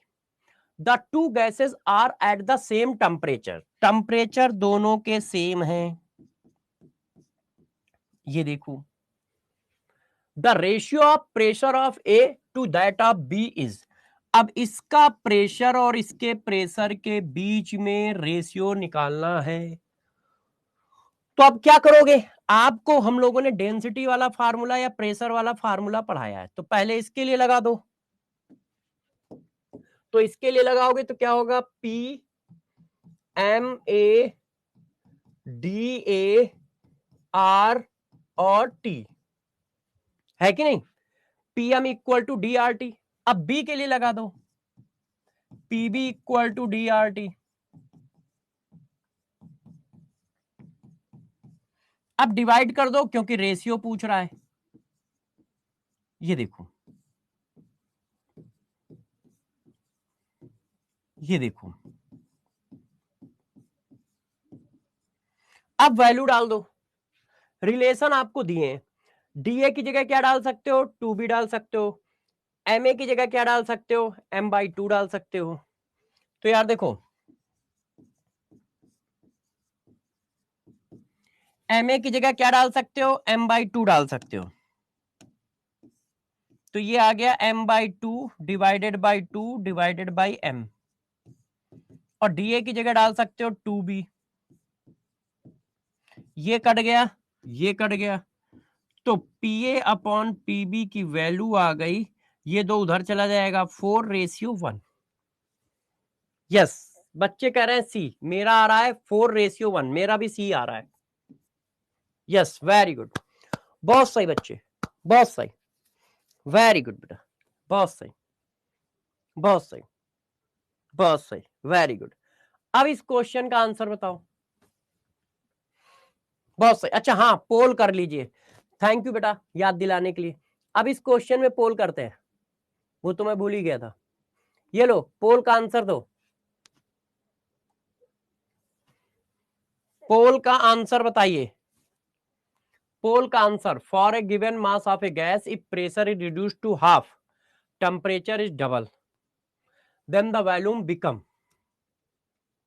S1: The two gases are at the same temperature. Temperature दोनों के सेम हैं, ये देखो। The ratio of pressure of A to that of B is. अब इसका pressure और इसके pressure के बीच में रेशियो निकालना है। तो अब क्या करोगे, आपको हम लोगों ने डेंसिटी वाला फार्मूला या प्रेशर वाला फार्मूला पढ़ाया है, तो पहले इसके लिए लगा दो। तो इसके लिए लगाओगे तो क्या होगा, P M A D A R और टी, है कि नहीं। P M equal to D R T. अब बी के लिए लगा दो, P B equal to D R T. अब डिवाइड कर दो क्योंकि रेशियो पूछ रहा है। ये देखो, ये देखो, अब वैल्यू डाल दो। रिलेशन आपको दिए हैं, डीए की जगह क्या डाल सकते हो, टू बी डाल सकते हो। एम ए की जगह क्या डाल सकते हो, एम बाई टू डाल सकते हो। तो यार देखो, एम ए की जगह क्या डाल सकते हो, एम बाई टू डाल सकते हो। तो ये आ गया M by two divided by two divided by M. और डीए की जगह डाल सकते हो टू बी। ये कट गया, ये कट गया, तो पीए अपॉन पीबी की वैल्यू आ गई, ये दो उधर चला जाएगा, 4:1। यस, बच्चे कह रहे हैं सी, मेरा आ रहा है 4:1, मेरा भी सी आ रहा है। यस वेरी गुड, बहुत सही बच्चे, बहुत सही, वेरी गुड बेटा, बहुत सही, बहुत सही, बहुत सही, वेरी गुड। अब इस क्वेश्चन का आंसर बताओ। बहुत सही, अच्छा हाँ पोल कर लीजिए, थैंक यू बेटा याद दिलाने के लिए। अब इस क्वेश्चन में पोल करते हैं, वो तो मैं भूल ही गया था। ये लो पोल का आंसर दो, पोल का आंसर बताइए। पोल का answer, for a given mass of a gas if pressure is reduced to half temperature is double then the volume become.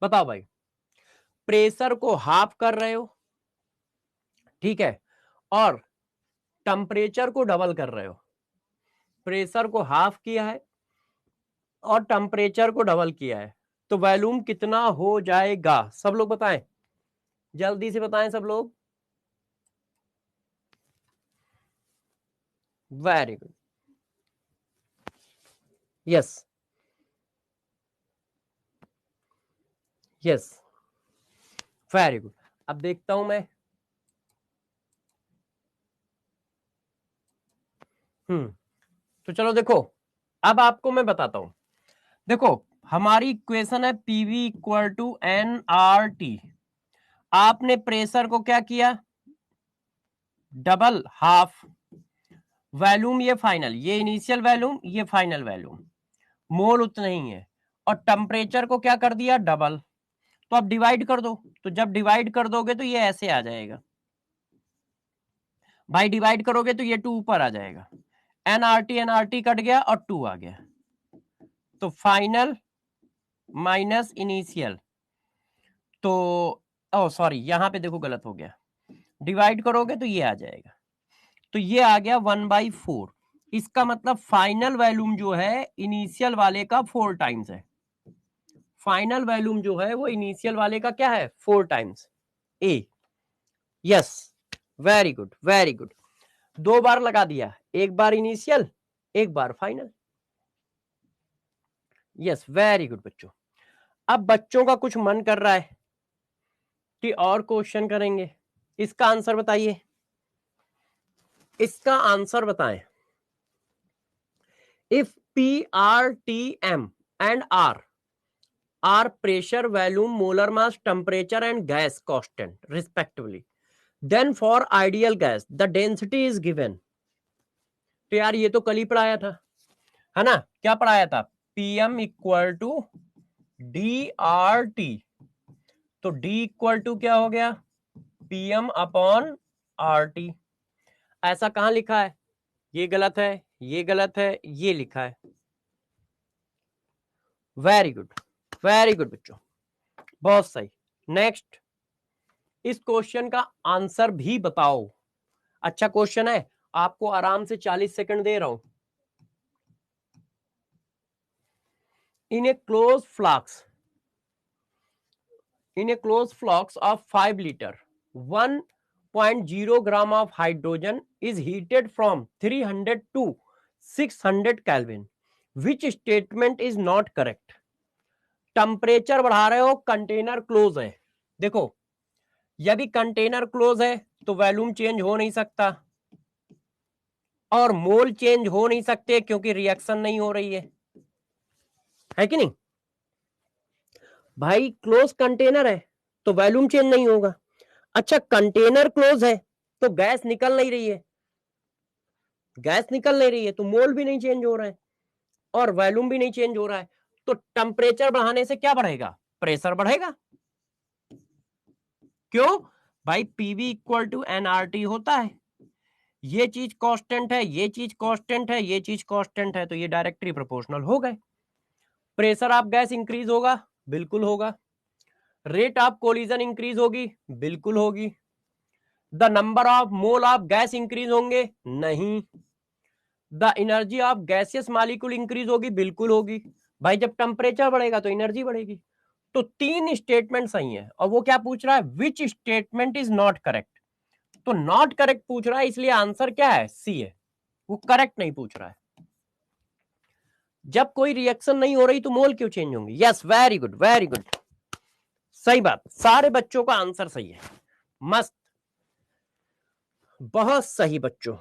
S1: बताओ भाई, प्रेशर को हाफ कर रहे हो, ठीक है, और टेम्परेचर को डबल कर रहे हो। प्रेशर को हाफ किया है और टेम्परेचर को डबल किया है, तो वॉल्यूम कितना हो जाएगा, सब लोग बताएं, जल्दी से बताएं सब लोग। Very good, yes yes, very good. अब देखता हूं मैं, तो चलो देखो, अब आपको मैं बताता हूं। देखो, हमारी इक्वेशन है PV equal to N R T. आपने प्रेशर को क्या किया, डबल हाफ, वॉल्यूम ये फाइनल, ये इनिशियल वॉल्यूम, ये फाइनल वॉल्यूम, मोल उतना ही है, और टेम्परेचर को क्या कर दिया, डबल। तो अब डिवाइड कर दो, तो जब डिवाइड कर दोगे तो ये ऐसे आ जाएगा भाई, डिवाइड करोगे तो ये टू ऊपर आ जाएगा, एनआरटी कट गया और 2 आ गया, तो फाइनल माइनस इनिशियल, तो ओ सॉरी यहां पे देखो गलत हो गया, डिवाइड करोगे तो ये आ जाएगा, तो ये आ गया 1/4। इसका मतलब फाइनल वैल्यूम जो है इनिशियल वाले का 4 टाइम्स है, फाइनल वैल्यूम जो है वो इनिशियल वाले का क्या है 4 times A. Yes, very good very good, 2 बार लगा दिया, एक बार इनिशियल एक बार फाइनल। यस वेरी गुड बच्चों। अब बच्चों का कुछ मन कर रहा है कि और क्वेश्चन करेंगे, इसका आंसर बताइए, इसका आंसर बताएं। If P R T M and R pressure volume molar mass temperature and gas constant respectively, then for ideal gas the density is given. तो यार ये तो कल ही पढ़ाया था, है ना, क्या पढ़ाया था, PM equal to D R T, तो डी इक्वल टू क्या हो गया पीएम अपॉन आर टी। ऐसा कहां लिखा है, ये गलत है, ये गलत है, ये लिखा है। वेरी गुड वेरी गुड बच्चों, बहुत सही। नेक्स्ट, इस क्वेश्चन का आंसर भी बताओ। अच्छा क्वेश्चन है, आपको आराम से 40 सेकंड दे रहा हूं। In a close flask of 5 litre 1.0 gram of hydrogen is heated from 300 to 600 Kelvin. Which statement is not correct? Temperature बढ़ा रहे हो, कंटेनर क्लोज है। देखो यदि कंटेनर क्लोज है तो वॉल्यूम चेंज हो नहीं सकता और मोल चेंज हो नहीं सकते क्योंकि रिएक्शन नहीं हो रही है कि नहीं भाई, क्लोज कंटेनर है तो वॉल्यूम चेंज नहीं होगा। अच्छा कंटेनर क्लोज है तो गैस निकल नहीं रही है, गैस निकल नहीं रही है तो मोल भी नहीं चेंज हो रहा है और वॉल्यूम भी नहीं चेंज हो रहा है, तो टेम्परेचर बढ़ाने से क्या बढ़ेगा, प्रेशर बढ़ेगा। क्यों भाई, पीवी इक्वल टू एनआरटी होता है, ये चीज कांस्टेंट है, ये चीज कांस्टेंट है, ये चीज कांस्टेंट है, तो ये डायरेक्टली प्रोपोर्शनल हो गए। प्रेशर ऑफ गैस इंक्रीज होगा, बिल्कुल होगा। रेट ऑफ कोलिजन इंक्रीज होगी, बिल्कुल होगी। The number of mole of gas increase होंगे, नहीं। The energy of gaseous molecule increase होगी, बिल्कुल होगी। भाई जब टेम्परेचर बढ़ेगा तो एनर्जी बढ़ेगी। तो 3 स्टेटमेंट सही है, और वो क्या पूछ रहा है, which statement is not correct, तो नॉट करेक्ट पूछ रहा है, इसलिए आंसर क्या है, सी है, वो करेक्ट नहीं पूछ रहा है। जब कोई रिएक्शन नहीं हो रही तो मोल क्यों चेंज होंगे। Yes very good very good, सही बात, सारे बच्चों का आंसर सही है, मस्त, बहुत सही बच्चों,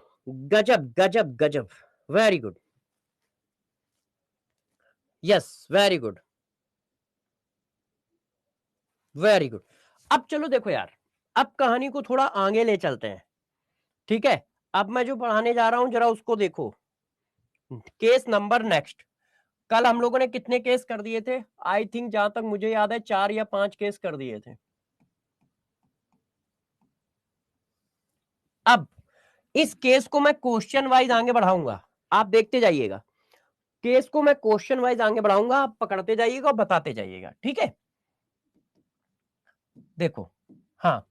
S1: गजब गजब गजब, very good, yes very good very good. अब चलो देखो यार, अब कहानी को थोड़ा आगे ले चलते हैं, ठीक है। अब मैं जो पढ़ाने जा रहा हूं जरा उसको देखो, केस नंबर नेक्स्ट। कल हम लोगों ने कितने केस कर दिए थे, आई थिंक जहां तक मुझे याद है 4 या 5 केस कर दिए थे। अब इस केस को मैं क्वेश्चन वाइज आगे बढ़ाऊंगा, आप देखते जाइएगा, केस को मैं क्वेश्चन वाइज आगे बढ़ाऊंगा, आप पकड़ते जाइएगा और बताते जाइएगा, ठीक है। देखो हाँ,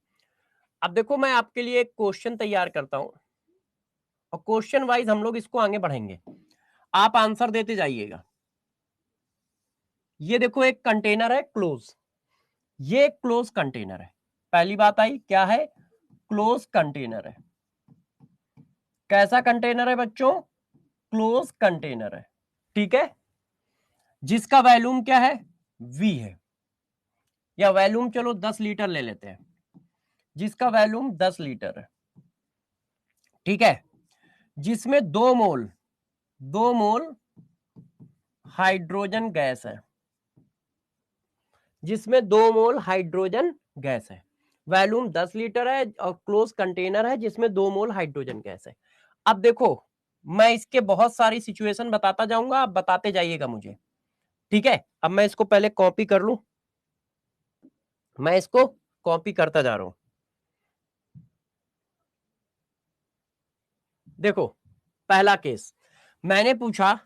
S1: अब देखो मैं आपके लिए एक क्वेश्चन तैयार करता हूं और क्वेश्चन वाइज हम लोग इसको आगे बढ़ेंगे, आप आंसर देते जाइएगा। ये देखो एक कंटेनर है क्लोज, ये क्लोज कंटेनर है, पहली बात आई क्या है, क्लोज कंटेनर है। कैसा कंटेनर है बच्चों, क्लोज कंटेनर है, ठीक है, जिसका वॉल्यूम क्या है, V है, या वॉल्यूम चलो 10 लीटर ले लेते हैं, जिसका वॉल्यूम 10 लीटर है, ठीक है, जिसमें 2 मोल हाइड्रोजन गैस है, जिसमें 2 मोल हाइड्रोजन गैस है, वॉल्यूम 10 लीटर है और क्लोज कंटेनर है जिसमें 2 मोल हाइड्रोजन गैस है। अब देखो मैं इसके बहुत सारी सिचुएशन बताता जाऊंगा, आप बताते जाइएगा मुझे, ठीक है। अब मैं इसको पहले कॉपी कर लूं, मैं इसको कॉपी करता जा रहा हूं। देखो पहला केस, मैंने पूछा,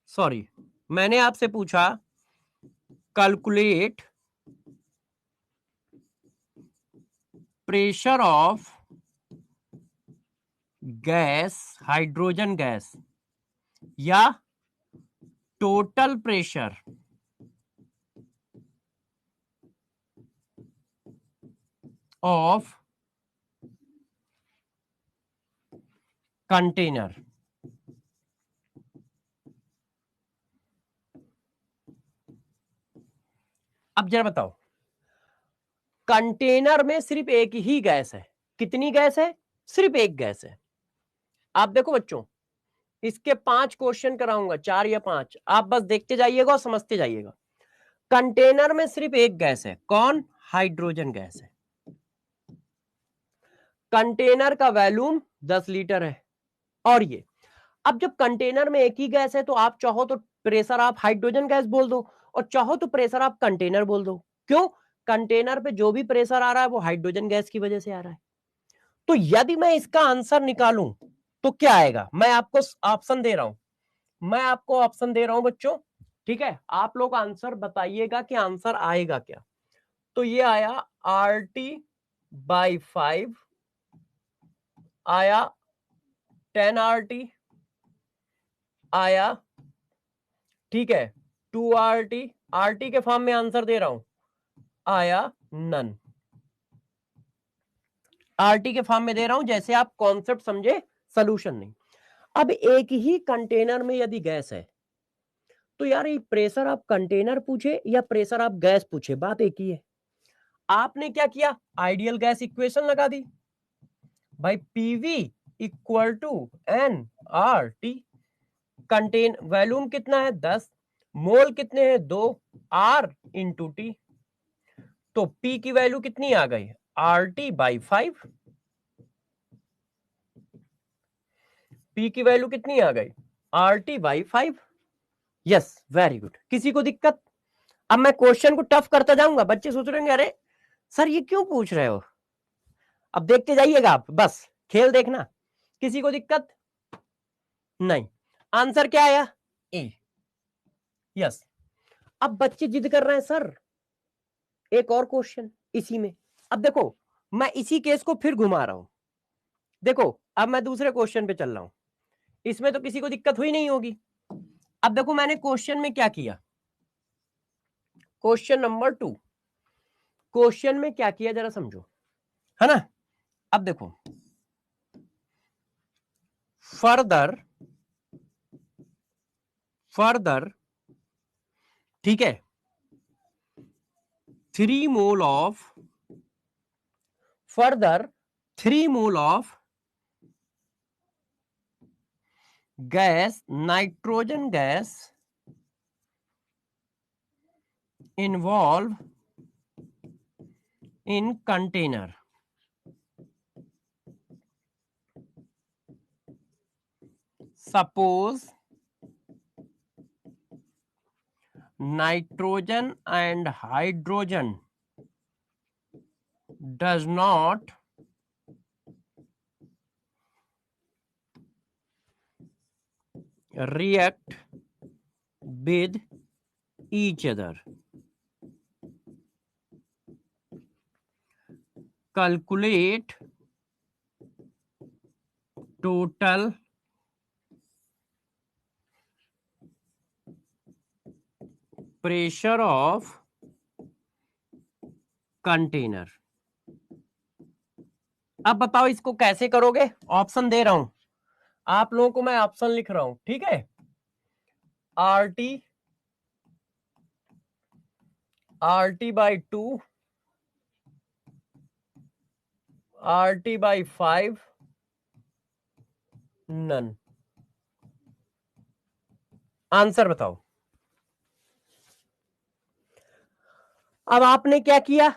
S1: सॉरी, मैंने आपसे पूछा calculate pressure of gas, hydrogen gas, या टोटल प्रेशर ऑफ कंटेनर। अब जरा बताओ, कंटेनर में सिर्फ एक ही गैस है। कितनी गैस है? सिर्फ एक गैस है। आप देखो बच्चों, इसके 5 क्वेश्चन कराऊंगा, 4 या 5, आप बस देखते जाइएगा और समझते जाइएगा। कंटेनर में सिर्फ एक गैस है, कौन? हाइड्रोजन गैस है। कंटेनर का वॉल्यूम 10 लीटर है। और ये, अब जब कंटेनर में एक ही गैस है तो आप चाहो तो प्रेशर आप हाइड्रोजन गैस बोल दो, और चाहो तो प्रेशर आप कंटेनर बोल दो। क्यों? कंटेनर पे जो भी प्रेशर आ रहा है वो हाइड्रोजन गैस की वजह से आ रहा है। तो यदि मैं इसका आंसर निकालूं तो क्या आएगा? मैं आपको ऑप्शन दे रहा हूं, मैं आपको ऑप्शन दे रहा हूं बच्चों, ठीक है? आप लोग आंसर बताइएगा कि आंसर आएगा क्या। तो ये आया RT/5, आया 10 RT, आया, ठीक है, 2 RT, RT के फॉर्म में आंसर दे रहा हूं, आया नन। RT के फॉर्म में दे रहा हूं, जैसे आप कॉन्सेप्ट समझे, सोल्यूशन नहीं। अब एक ही कंटेनर में यदि गैस है तो यार ये प्रेशर आप कंटेनर पूछे या प्रेशर आप गैस पूछे, बात एक ही है। आपने क्या किया? आइडियल गैस इक्वेशन लगा दी भाई, PV equal to nRT। Contain volume कितना है? 10, मोल कितने हैं? 2, R इंटू T। तो P की वैल्यू कितनी आ गई? RT/5। P की वैल्यू कितनी आ गई? RT/5। Yes, very good. किसी को दिक्कत? अब मैं क्वेश्चन को टफ करता जाऊंगा, बच्चे सोच रहे होंगे अरे सर ये क्यों पूछ रहे हो। अब देखते जाइएगा आप, बस खेल देखना। किसी को दिक्कत? नहीं। आंसर क्या आया? ए। यस। अब बच्चे जिद कर रहे हैं सर एक और क्वेश्चन इसी में। अब देखो, मैं इसी केस को फिर घुमा रहा हूं। देखो, अब मैं दूसरे क्वेश्चन पे चल रहा हूं, इसमें तो किसी को दिक्कत हुई नहीं होगी। अब देखो मैंने क्वेश्चन में क्या किया, क्वेश्चन नंबर 2, क्वेश्चन में क्या किया जरा समझो, है ना? अब देखो, फर्दर, ठीक है, 3 mole of, further 3 mole of gas, nitrogen gas involved in container. Suppose nitrogen and hydrogen does not react with each other. Calculate total pressure of container. अब बताओ इसको कैसे करोगे? ऑप्शन दे रहा हूं आप लोगों को, मैं ऑप्शन लिख रहा हूं, ठीक है? RT/2, RT/5, none. आंसर बताओ। अब आपने क्या किया?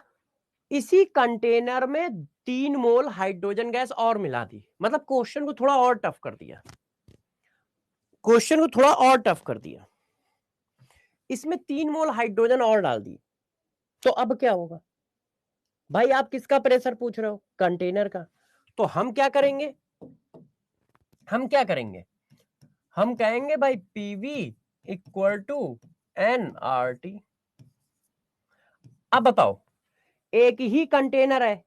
S1: इसी कंटेनर में 3 मोल हाइड्रोजन गैस और मिला दी, मतलब क्वेश्चन को थोड़ा और टफ कर दिया, क्वेश्चन को थोड़ा और टफ कर दिया। इसमें 3 मोल हाइड्रोजन और डाल दी, तो अब क्या होगा भाई? आप किसका प्रेशर पूछ रहे हो? कंटेनर का। तो हम क्या करेंगे, हम क्या करेंगे, हम कहेंगे भाई PV इक्वल टू nRT। अब बताओ, एक ही कंटेनर है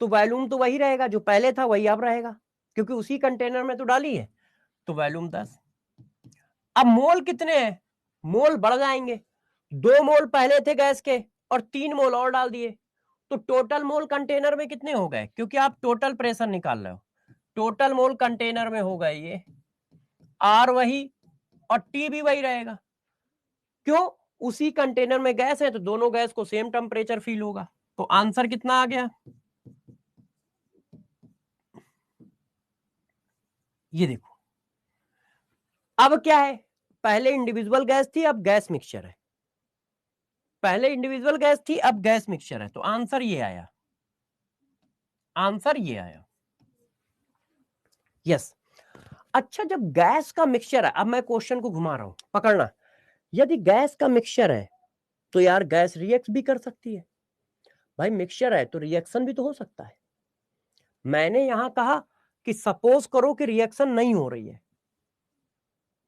S1: तो वॉल्यूम तो वही रहेगा, जो पहले था वही अब रहेगा, क्योंकि उसी कंटेनर में तो डाली है, तो वॉल्यूम 10। अब मोल कितने हैं? मोल बढ़ जाएंगे, 2 मोल पहले थे गैस के और 3 मोल और डाल दिए, तो टोटल मोल कंटेनर में कितने हो गए? क्योंकि आप टोटल प्रेशर निकाल रहे हो, टोटल मोल कंटेनर में हो गए ये R वही और T भी वही रहेगा। क्यों? उसी कंटेनर में गैस है तो दोनों गैस को सेम टेम्परेचर फील होगा। तो आंसर कितना आ गया? ये देखो, अब क्या है, पहले इंडिविजुअल गैस थी, अब गैस मिक्सचर है। पहले इंडिविजुअल गैस थी, अब गैस मिक्सचर है, तो आंसर ये आया, आंसर ये आया। यस। अच्छा, जब गैस का मिक्सचर है, अब मैं क्वेश्चन को घुमा रहा हूं, पकड़ना। यदि गैस का मिक्सचर है तो यार गैस रिएक्ट भी कर सकती है। भाई मिक्सचर है तो रिएक्शन भी तो हो सकता है। मैंने यहां कहा कि सपोज करो कि रिएक्शन नहीं हो रही है,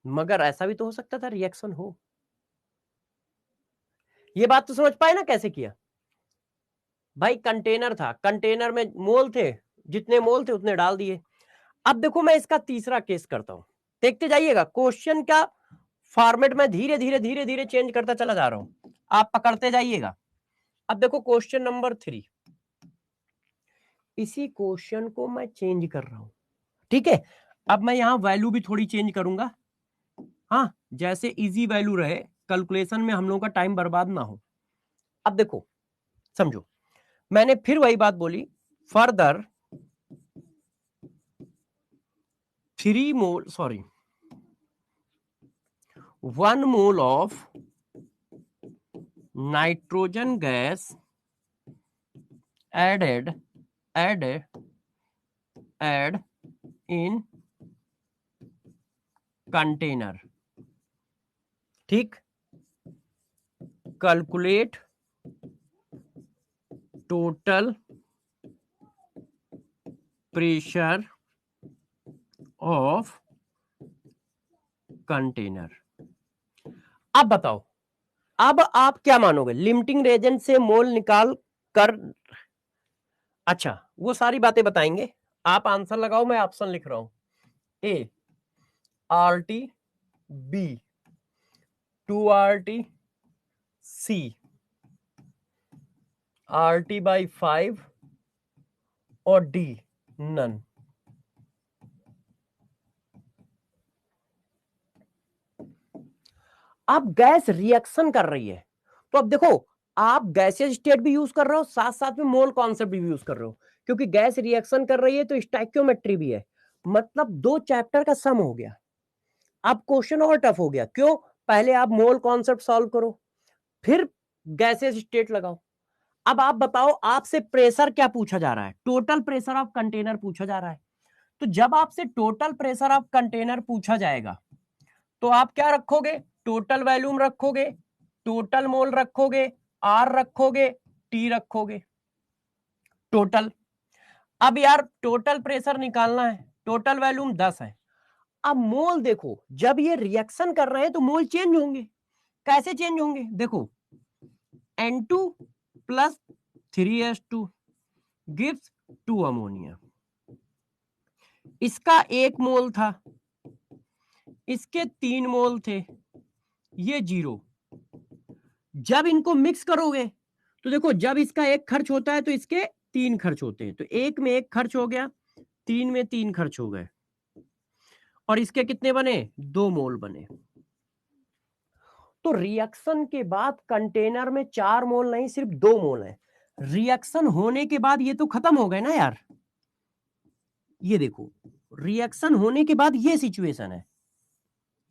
S1: मगर ऐसा भी तो हो सकता था रिएक्शन हो। ये बात तो समझ पाए ना कैसे किया? भाई कंटेनर था, कंटेनर में मोल थे, जितने मोल थे उतने डाल दिए। अब देखो मैं इसका तीसरा केस करता हूं, देखते जाइएगा क्वेश्चन का फॉर्मेट में धीरे धीरे धीरे धीरे चेंज करता चला जा रहा हूं, आप पकड़ते जाइएगा। अब देखो क्वेश्चन नंबर 3, इसी क्वेश्चन को मैं चेंज कर रहा हूं, ठीक है। अब मैं यहां वैल्यू भी थोड़ी चेंज करूंगा, हाँ, जैसे इजी वैल्यू रहे, कैलकुलेशन में हम लोगों का टाइम बर्बाद ना हो। अब देखो समझो, मैंने फिर वही बात बोली, further 1 mole of nitrogen gas added in container, ठीक। Calculate total pressure of container. अब बताओ, अब आप क्या मानोगे? लिमिटिंग रेजेंट से मोल निकाल कर, अच्छा वो सारी बातें बताएंगे, आप आंसर लगाओ, मैं ऑप्शन लिख रहा हूं। ए RT, B 2RT, C RT/5 और D नन। अब गैस रिएक्शन कर रही है, तो अब देखो, आप गैसियस स्टेट भी यूज कर रहे हो, साथ साथ में मोल कॉन्सेप्ट भी यूज कर रहे हो, क्योंकि गैस रिएक्शन कर रही है तो स्टोइकियोमेट्री भी है, मतलब 2 चैप्टर का सम हो गया। अब क्वेश्चन और टफ हो गया, क्यों? पहले आप मोल कॉन्सेप्ट सॉल्व करो, फिर गैसियस स्टेट लगाओ। अब आप बताओ, आपसे प्रेशर क्या पूछा जा रहा है? टोटल प्रेशर ऑफ कंटेनर पूछा जा रहा है। तो जब आपसे टोटल प्रेशर ऑफ कंटेनर पूछा जाएगा तो आप क्या रखोगे? टोटल वॉल्यूम रखोगे, टोटल मोल रखोगे, आर रखोगे, टी रखोगे, टोटल। अब यार टोटल प्रेशर निकालना है, टोटल वॉल्यूम 10 है। अब मोल देखो, जब ये रिएक्शन कर रहे हैं तो मोल चेंज होंगे। कैसे चेंज होंगे? देखो, N2 plus 3H2 gives 2 ammonia. इसका 1 मोल था, इसके 3 मोल थे, ये 0। जब इनको मिक्स करोगे तो देखो, जब इसका 1 खर्च होता है तो इसके 3 खर्च होते हैं, तो 1 में 1 खर्च हो गया, 3 में 3 खर्च हो गए, और इसके कितने बने? 2 मोल बने। तो रिएक्शन के बाद कंटेनर में 4 मोल नहीं, सिर्फ 2 मोल है। रिएक्शन होने के बाद ये तो खत्म हो गए ना यार। ये देखो, रिएक्शन होने के बाद ये सिचुएशन है,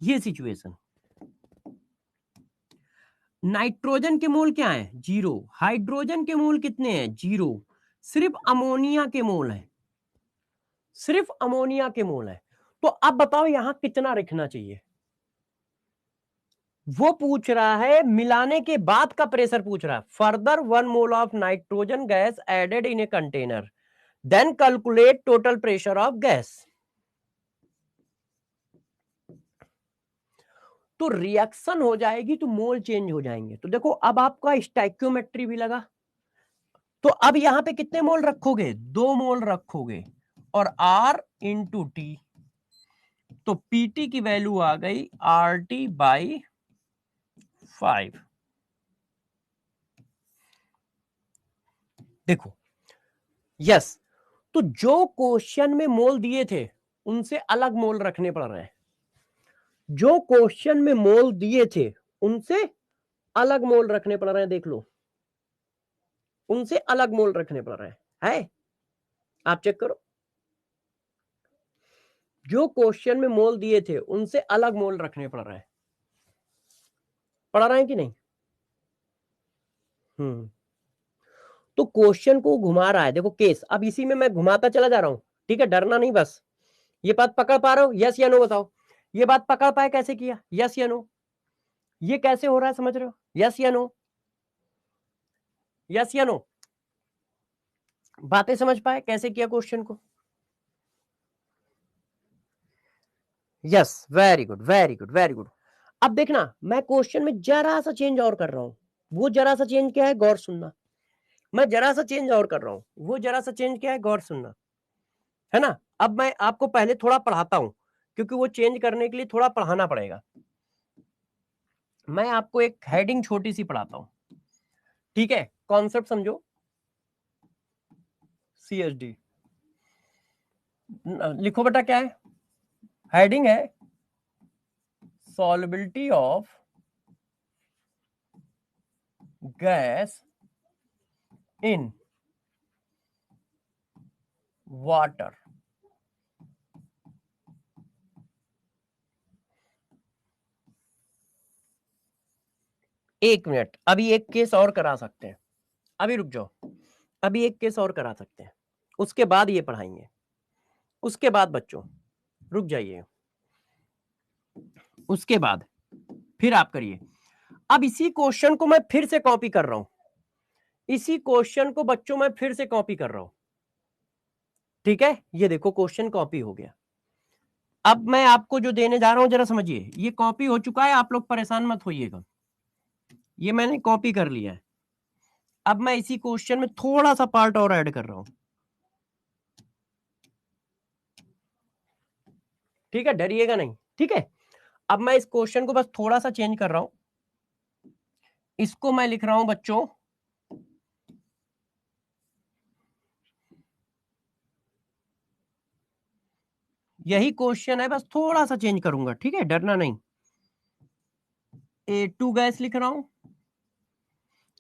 S1: ये सिचुएशन। नाइट्रोजन के मोल क्या है? 0। हाइड्रोजन के मोल कितने हैं? 0। सिर्फ अमोनिया के मोल है, सिर्फ अमोनिया के मोल है। तो अब बताओ यहां कितना रखना चाहिए? वो पूछ रहा है मिलाने के बाद का प्रेशर पूछ रहा है। Further 1 mole of nitrogen gas added in a container, then calculate total pressure of gas. तो रिएक्शन हो जाएगी तो मोल चेंज हो जाएंगे। तो देखो अब आपका स्टैइक्योमेट्री भी लगा, तो अब यहां पे कितने मोल रखोगे, 2 मोल रखोगे और R इंटू टी, तो पीटी की वैल्यू आ गई RT बाई 5। देखो यस, तो जो क्वेश्चन में मोल दिए थे उनसे अलग मोल रखने पड़ रहे हैं, जो क्वेश्चन में मोल दिए थे उनसे अलग मोल रखने पड़ रहे हैं, देख लो उनसे अलग मोल रखने पड़ रहे हैं, आप चेक करो, जो क्वेश्चन में मोल दिए थे उनसे अलग मोल रखने पड़ रहे हैं कि नहीं। तो क्वेश्चन को घुमा रहा है, देखो केस, अब इसी में मैं घुमाता चला जा रहा हूं, ठीक है, डरना नहीं, बस ये बात पकड़ पा रहे हो, यस या नो बताओ, ये बात पकड़ पाए कैसे किया, यस या नो, ये कैसे हो रहा है समझ रहे हो, यस या नो, यस या नो, बातें समझ पाए कैसे किया क्वेश्चन को, yes, very good very good very good. अब देखना मैं क्वेश्चन में जरा सा चेंज और कर रहा हूं, वो जरा सा चेंज क्या है गौर सुनना, मैं जरा सा चेंज और कर रहा हूं, वो जरा सा चेंज क्या है गौर सुनना, है ना। अब मैं आपको पहले थोड़ा पढ़ाता हूं, क्योंकि वो चेंज करने के लिए थोड़ा पढ़ाना पड़ेगा। मैं आपको एक हेडिंग छोटी सी पढ़ाता हूं, ठीक है, कॉन्सेप्ट समझो, CSD लिखो बेटा, क्या है हेडिंग है, solubility of gas in water. एक मिनट, अभी एक केस और करा सकते हैं, अभी रुक जाओ, अभी एक केस और करा सकते हैं, उसके बाद ये पढ़ाएंगे, उसके बाद बच्चों रुक जाइए, उसके बाद फिर आप करिए। अब इसी क्वेश्चन को मैं फिर से कॉपी कर रहा हूं, इसी क्वेश्चन को बच्चों मैं फिर से कॉपी कर रहा हूं, ठीक है, ये देखो क्वेश्चन कॉपी हो गया। अब मैं आपको जो देने जा रहा हूं जरा समझिए, ये कॉपी हो चुका है, आप लोग परेशान मत होइएगा, ये मैंने कॉपी कर लिया है। अब मैं इसी क्वेश्चन में थोड़ा सा पार्ट और ऐड कर रहा हूं, ठीक है, डरिएगा नहीं, ठीक है। अब मैं इस क्वेश्चन को बस थोड़ा सा चेंज कर रहा हूं, इसको मैं लिख रहा हूं बच्चों, यही क्वेश्चन है, बस थोड़ा सा चेंज करूंगा, ठीक है, डरना नहीं। A2 गैस लिख रहा हूं,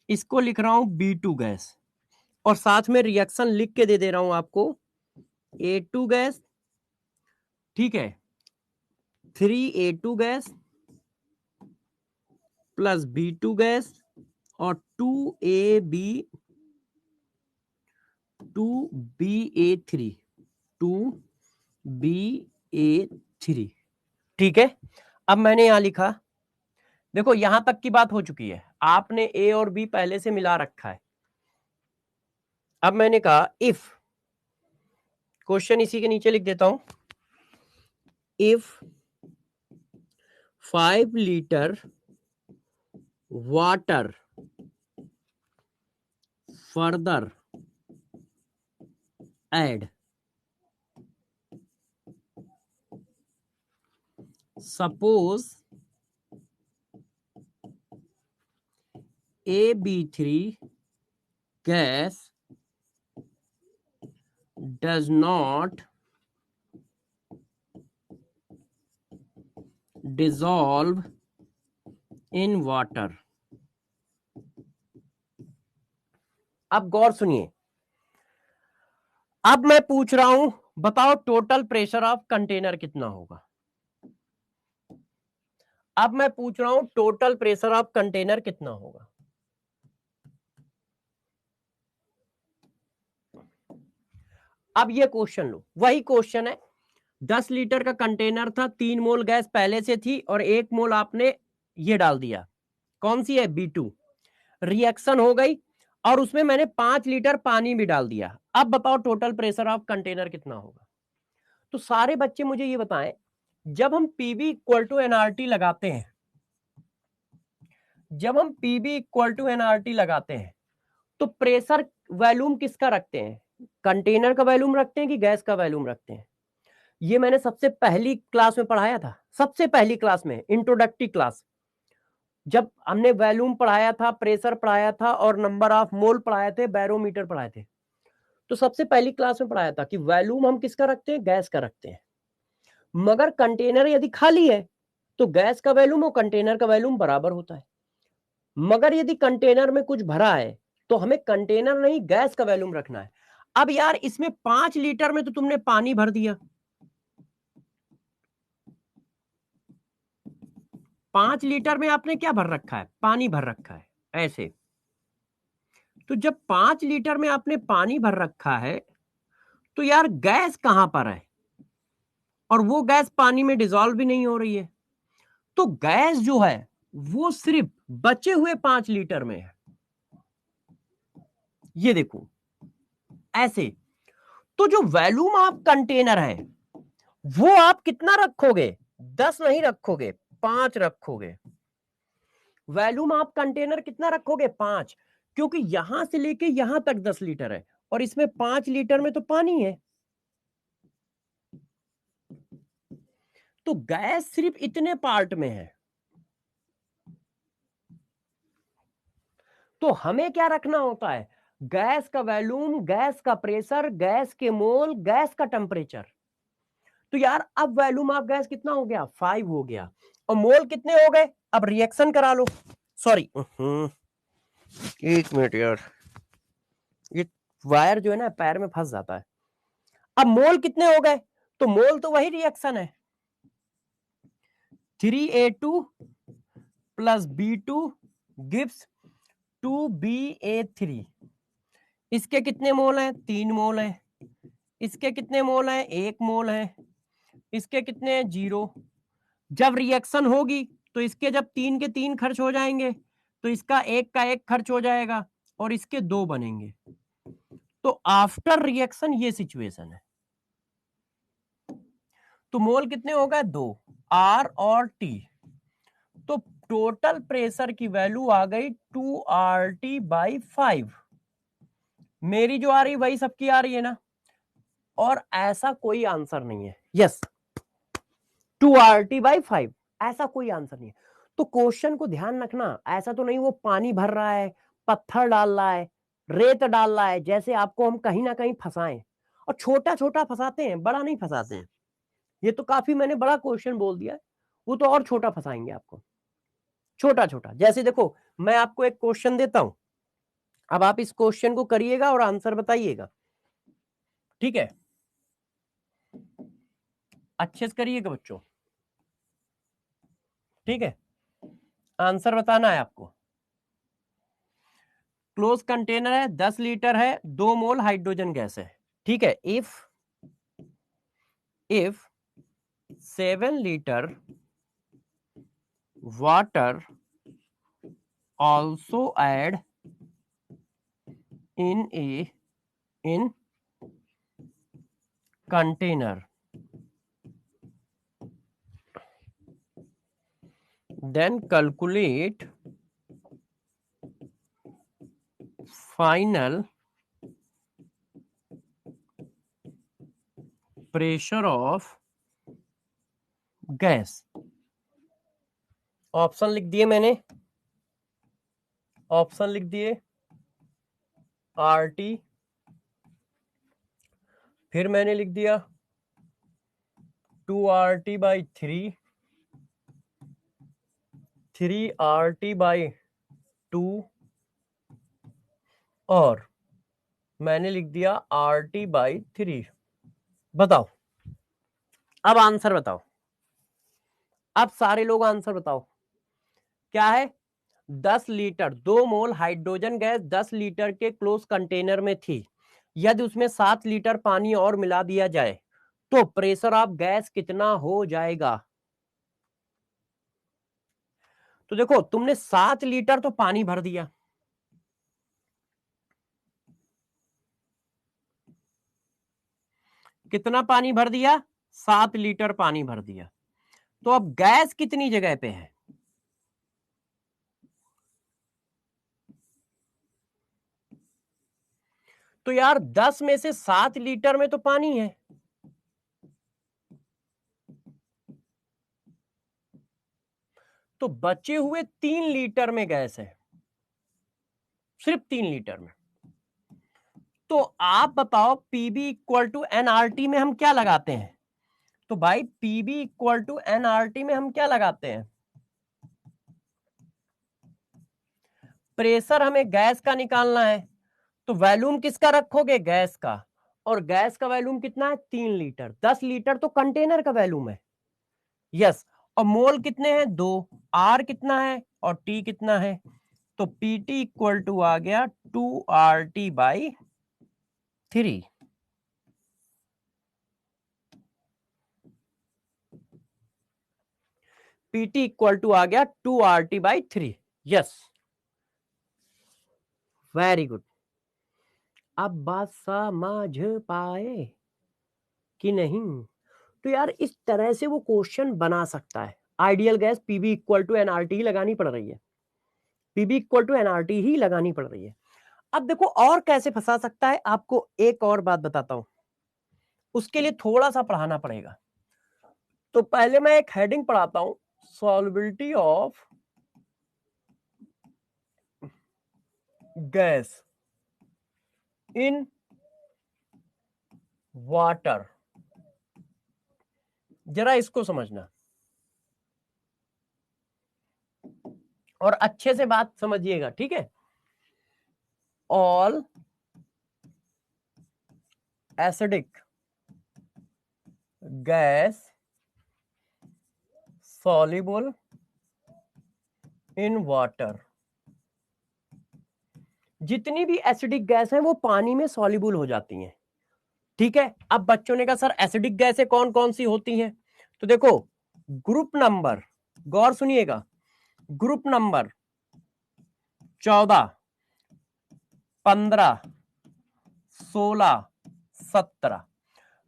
S1: इसको लिख रहा हूं B2 गैस, और साथ में रिएक्शन लिख के दे रहा हूं आपको, A2 गैस, ठीक है, 3A2 gas plus B2 gas और 2BA3, 2BA3, ठीक है। अब मैंने यहां लिखा, देखो यहां तक की बात हो चुकी है, आपने A और B पहले से मिला रखा है। अब मैंने कहा इफ, क्वेश्चन इसी के नीचे लिख देता हूं, if 5 litre water further add, suppose AB3 gas does not dissolve in water। अब गौर सुनिए, अब मैं पूछ रहा हूं बताओ टोटल प्रेशर ऑफ कंटेनर कितना होगा, अब मैं पूछ रहा हूं टोटल प्रेशर ऑफ कंटेनर कितना होगा। अब ये क्वेश्चन लो, वही क्वेश्चन है, 10 लीटर का कंटेनर था, 3 मोल गैस पहले से थी और 1 मोल आपने ये डाल दिया, कौन सी है, B2, रिएक्शन हो गई और उसमें मैंने 5 लीटर पानी भी डाल दिया। अब बताओ टोटल प्रेशर ऑफ कंटेनर कितना होगा। तो सारे बच्चे मुझे ये बताएं, जब हम PV इक्वल टू nRT लगाते हैं जब हम पीबी इक्वल टू एनआरटी लगाते हैं तो प्रेशर वॉल्यूम किसका रखते हैं, कंटेनर का वॉल्यूम रखते हैं कि गैस का वॉल्यूम रखते हैं। ये मैंने सबसे पहली क्लास में पढ़ाया था, सबसे पहली क्लास में, इंट्रोडक्टरी क्लास, जब हमने वॉल्यूम पढ़ाया था, प्रेशर पढ़ाया था और नंबर ऑफ मोल पढ़ाए थे, बैरोमीटर पढ़ाए थे। तो सबसे पहली क्लास में पढ़ाया था कि वॉल्यूम हम किसका रखते हैं, गैस का रखते हैं। मगर कंटेनर यदि खाली है तो गैस का वॉल्यूम और कंटेनर का वॉल्यूम बराबर होता है। मगर यदि कंटेनर में कुछ भरा है तो हमें कंटेनर नहीं गैस का वॉल्यूम रखना है। अब यार इसमें 5 लीटर में तो तुमने पानी भर दिया, 5 लीटर में आपने क्या भर रखा है, पानी भर रखा है ऐसे। तो जब 5 लीटर में आपने पानी भर रखा है तो यार गैस कहां पर है, और वो गैस पानी में डिसॉल्व भी नहीं हो रही है। तो गैस जो है वो सिर्फ बचे हुए 5 लीटर में है। ये देखो ऐसे। तो जो वॉल्यूम ऑफ कंटेनर है वो आप कितना रखोगे, 10 नहीं रखोगे, 5 रखोगे। वॉल्यूम ऑफ कंटेनर कितना रखोगे, 5, क्योंकि यहां से लेके यहां तक 10 लीटर है और इसमें 5 लीटर में तो पानी है। तो गैस सिर्फ इतने पार्ट में है। तो हमें क्या रखना होता है, गैस का वॉल्यूम, गैस का प्रेशर, गैस के मोल, गैस का टेम्परेचर। तो यार अब वॉल्यूम ऑफ गैस कितना हो गया, 5 हो गया, और मोल कितने हो गए। अब रिएक्शन करा लो, सॉरी, एक मिनट यार, ये वायर जो है ना पैर में फंस जाता है। अब मोल कितने हो गए, तो मोल तो वही रिएक्शन है, 3A2 plus B2 gives 2BA3। इसके कितने मोल हैं, 3 मोल हैं। इसके कितने मोल हैं, 1 मोल है। इसके कितने हैं, 0। जब रिएक्शन होगी तो इसके जब 3 के 3 खर्च हो जाएंगे तो इसका 1 का 1 खर्च हो जाएगा और इसके 2 बनेंगे। तो आफ्टर रिएक्शन ये सिचुएशन है। तो मोल कितने हो गए, 2, R और T। तो टोटल प्रेशर की वैल्यू आ गई 2RT/5। मेरी जो आ रही वही सबकी आ रही है ना, और ऐसा कोई आंसर नहीं है। यस, 2RT/5, ऐसा कोई आंसर नहीं है। तो क्वेश्चन को ध्यान रखना, ऐसा तो नहीं वो पानी भर रहा है, पत्थर डाल रहा है, रेत डाल रहा है, जैसे आपको हम कहीं ना कहीं फंसाएं, और छोटा छोटा फंसाते हैं, बड़ा नहीं फंसाते हैं। ये तो काफी मैंने बड़ा क्वेश्चन बोल दिया है, वो तो और छोटा फंसाएंगे आपको, छोटा छोटा। जैसे देखो मैं आपको एक क्वेश्चन देता हूं, अब आप इस क्वेश्चन को करिएगा और आंसर बताइएगा, ठीक है, अच्छे से करिएगा बच्चों, ठीक है। आंसर बताना है आपको। क्लोज कंटेनर है, 10 लीटर है, 2 मोल हाइड्रोजन गैस है, ठीक है। If 7 litre water also add in container, then calculate final pressure of gas. Option लिख दिए मैंने, ऑप्शन लिख दिए, RT, फिर मैंने लिख दिया 2RT/3, 3RT/2, और मैंने लिख दिया RT/3। बताओ, अब आंसर बताओ, अब सारे लोग आंसर बताओ क्या है। 10 लीटर, 2 मोल हाइड्रोजन गैस 10 लीटर के क्लोज कंटेनर में थी। यदि उसमें 7 लीटर पानी और मिला दिया जाए तो प्रेशर ऑफ गैस कितना हो जाएगा। तो देखो तुमने 7 लीटर तो पानी भर दिया, कितना पानी भर दिया, 7 लीटर पानी भर दिया। तो अब गैस कितनी जगह पे है, तो यार 10 में से 7 लीटर में तो पानी है, तो बचे हुए 3 लीटर में गैस है, सिर्फ 3 लीटर में। तो आप बताओ पीबी इक्वल टू एनआरटी में हम क्या लगाते हैं? तो भाई पीबी इक्वल टू एनआरटी में हम क्या लगाते हैं? प्रेशर हमें गैस का निकालना है, तो वॉल्यूम किसका रखोगे? गैस का। और गैस का वॉल्यूम कितना है? 3 लीटर। 10 लीटर तो कंटेनर का वॉल्यूम है। यस। और मोल कितने हैं? 2। आर कितना है और टी कितना है? तो पीटी इक्वल टू आ गया 2RT/3। पीटी इक्वल टू आ गया 2RT/3। Yes, very good. अब बात समझ पाए कि नहीं? तो यार इस तरह से वो क्वेश्चन बना सकता है। Ideal gas PV equal to NRT ही लगानी पड़ रही है, पीबी इक्वल टू एनआरटी ही लगानी पड़ रही है। अब देखो और कैसे फंसा सकता है, आपको एक और बात बताता हूं, उसके लिए थोड़ा सा पढ़ाना पड़ेगा। तो पहले मैं एक हेडिंग पढ़ाता हूं, solubility of gas in water. जरा इसको समझना और अच्छे से बात समझिएगा, ठीक है? All acidic gas soluble in water. जितनी भी एसिडिक गैस है वो पानी में सॉल्युबल हो जाती हैं, ठीक है? अब बच्चों ने कहा सर एसिडिक गैसें कौन कौन सी होती हैं? तो देखो ग्रुप नंबर, गौर सुनिएगा, ग्रुप नंबर 14, 15, 16, 17।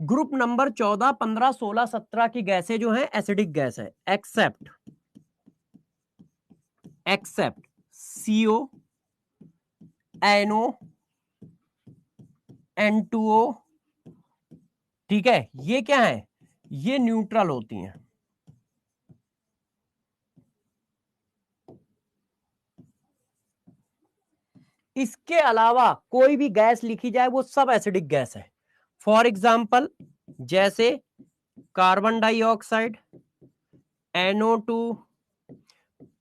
S1: ग्रुप नंबर 14, 15, 16, 17 की गैसें जो हैं एसिडिक गैस है, एक्सेप्ट CO, NO, N2O, ठीक है? ये क्या है? ये न्यूट्रल होती हैं। इसके अलावा कोई भी गैस लिखी जाए वो सब एसिडिक गैस है। फॉर एग्जाम्पल जैसे carbon dioxide, NO2,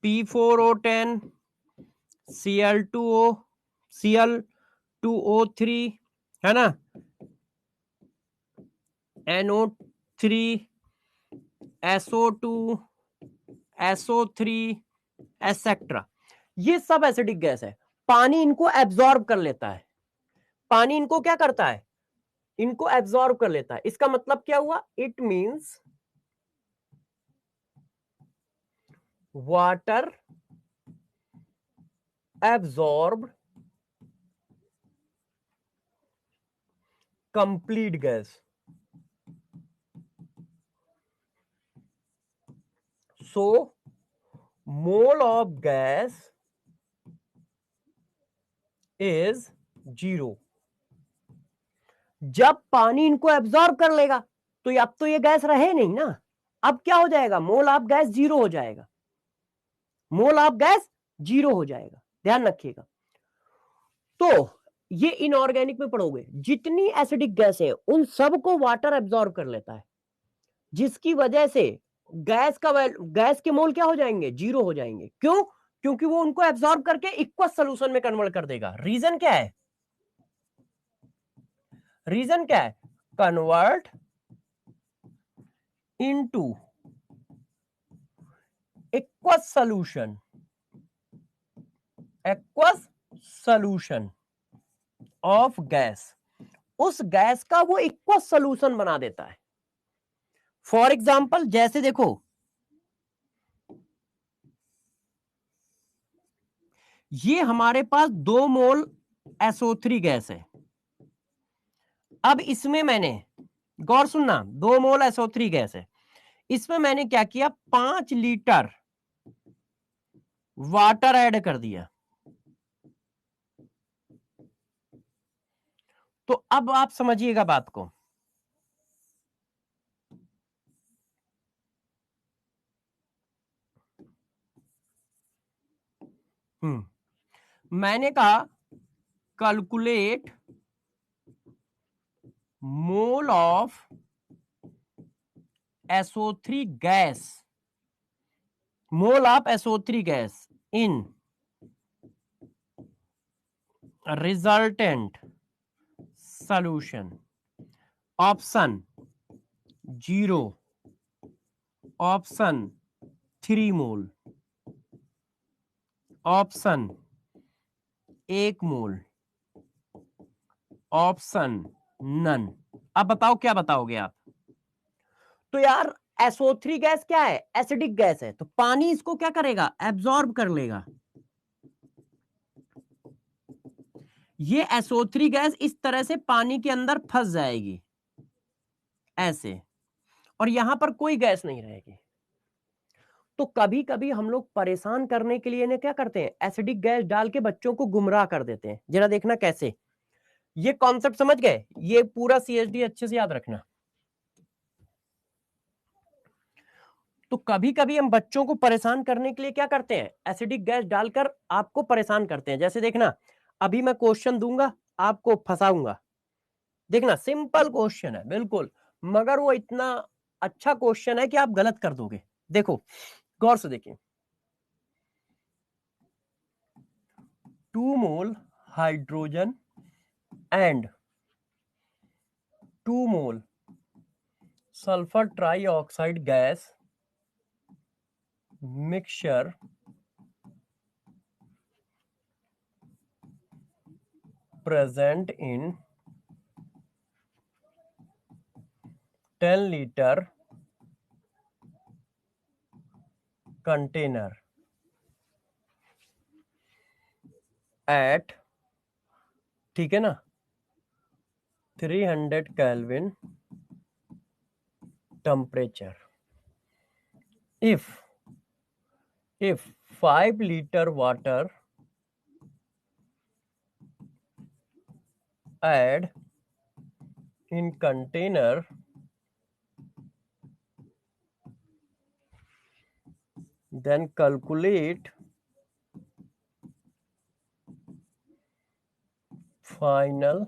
S1: P4O10, Cl2O, Cl2O3, है ना, NO3, SO2, SO3, एसेट्रा। ये सब एसिडिक गैस है। पानी इनको एब्जॉर्ब कर लेता है, पानी इनको क्या करता है? इनको एब्जॉर्ब कर लेता है। इसका मतलब क्या हुआ? It means water absorb complete gas. So mole of gas is 0। जब पानी इनको एब्जॉर्ब कर लेगा तो अब तो ये गैस रहे नहीं ना, अब क्या हो जाएगा? मोल ऑफ गैस 0 हो जाएगा, मोल ऑफ गैस 0 हो जाएगा, ध्यान रखिएगा। तो ये इनऑर्गेनिक में पढ़ोगे, जितनी एसिडिक गैस है उन सबको वाटर एब्जॉर्ब कर लेता है, जिसकी वजह से गैस के मोल क्या हो जाएंगे? 0 हो जाएंगे। क्यों? क्योंकि वो उनको एब्जॉर्ब करके इक्वस सोल्यूशन में कन्वर्ट कर देगा। रीजन क्या है? रीजन क्या है? Convert into aqueous solution, aqueous solution of gas. उस गैस का वो एक्वस सॉल्यूशन बना देता है। फॉर एग्जाम्पल जैसे देखो ये हमारे पास 2 मोल SO3 गैस है। अब इसमें मैंने, गौर सुनना, 2 मोल SO3 गैस है, इसमें मैंने क्या किया? 5 लीटर वाटर ऐड कर दिया। अब आप समझिएगा बात को। मैंने कहा calculate mole of SO3 gas, mole of SO3 gas in resultant solution. Option 0, option 3 mole, option 1 mole, option none. अब बताओ क्या बताओगे आप? तो यार SO3 गैस क्या है? एसिडिक गैस है, तो पानी इसको क्या करेगा? एब्जॉर्ब कर लेगा। ये SO3 गैस इस तरह से पानी के अंदर फंस जाएगी ऐसे, और यहां पर कोई गैस नहीं रहेगी। तो कभी कभी हम लोग परेशान करने के लिए क्या करते हैं, एसिडिक गैस डाल के बच्चों को गुमराह कर देते हैं। जरा देखना कैसे। ये कॉन्सेप्ट समझ गए? ये पूरा CHD अच्छे से याद रखना। तो कभी कभी हम बच्चों को परेशान करने के लिए क्या करते हैं, एसिडिक गैस डालकर आपको परेशान करते हैं। जैसे देखना, अभी मैं क्वेश्चन दूंगा, आपको फंसाऊंगा। देखना सिंपल क्वेश्चन है बिल्कुल, मगर वो इतना अच्छा क्वेश्चन है कि आप गलत कर दोगे। देखो गौर से देखिए, 2 मोल hydrogen and 2 mole sulphur trioxide gas mixture present in 10 liter container at, ठीक है ना, 300 Kelvin temperature. If 5 liter water add in container, then calculate final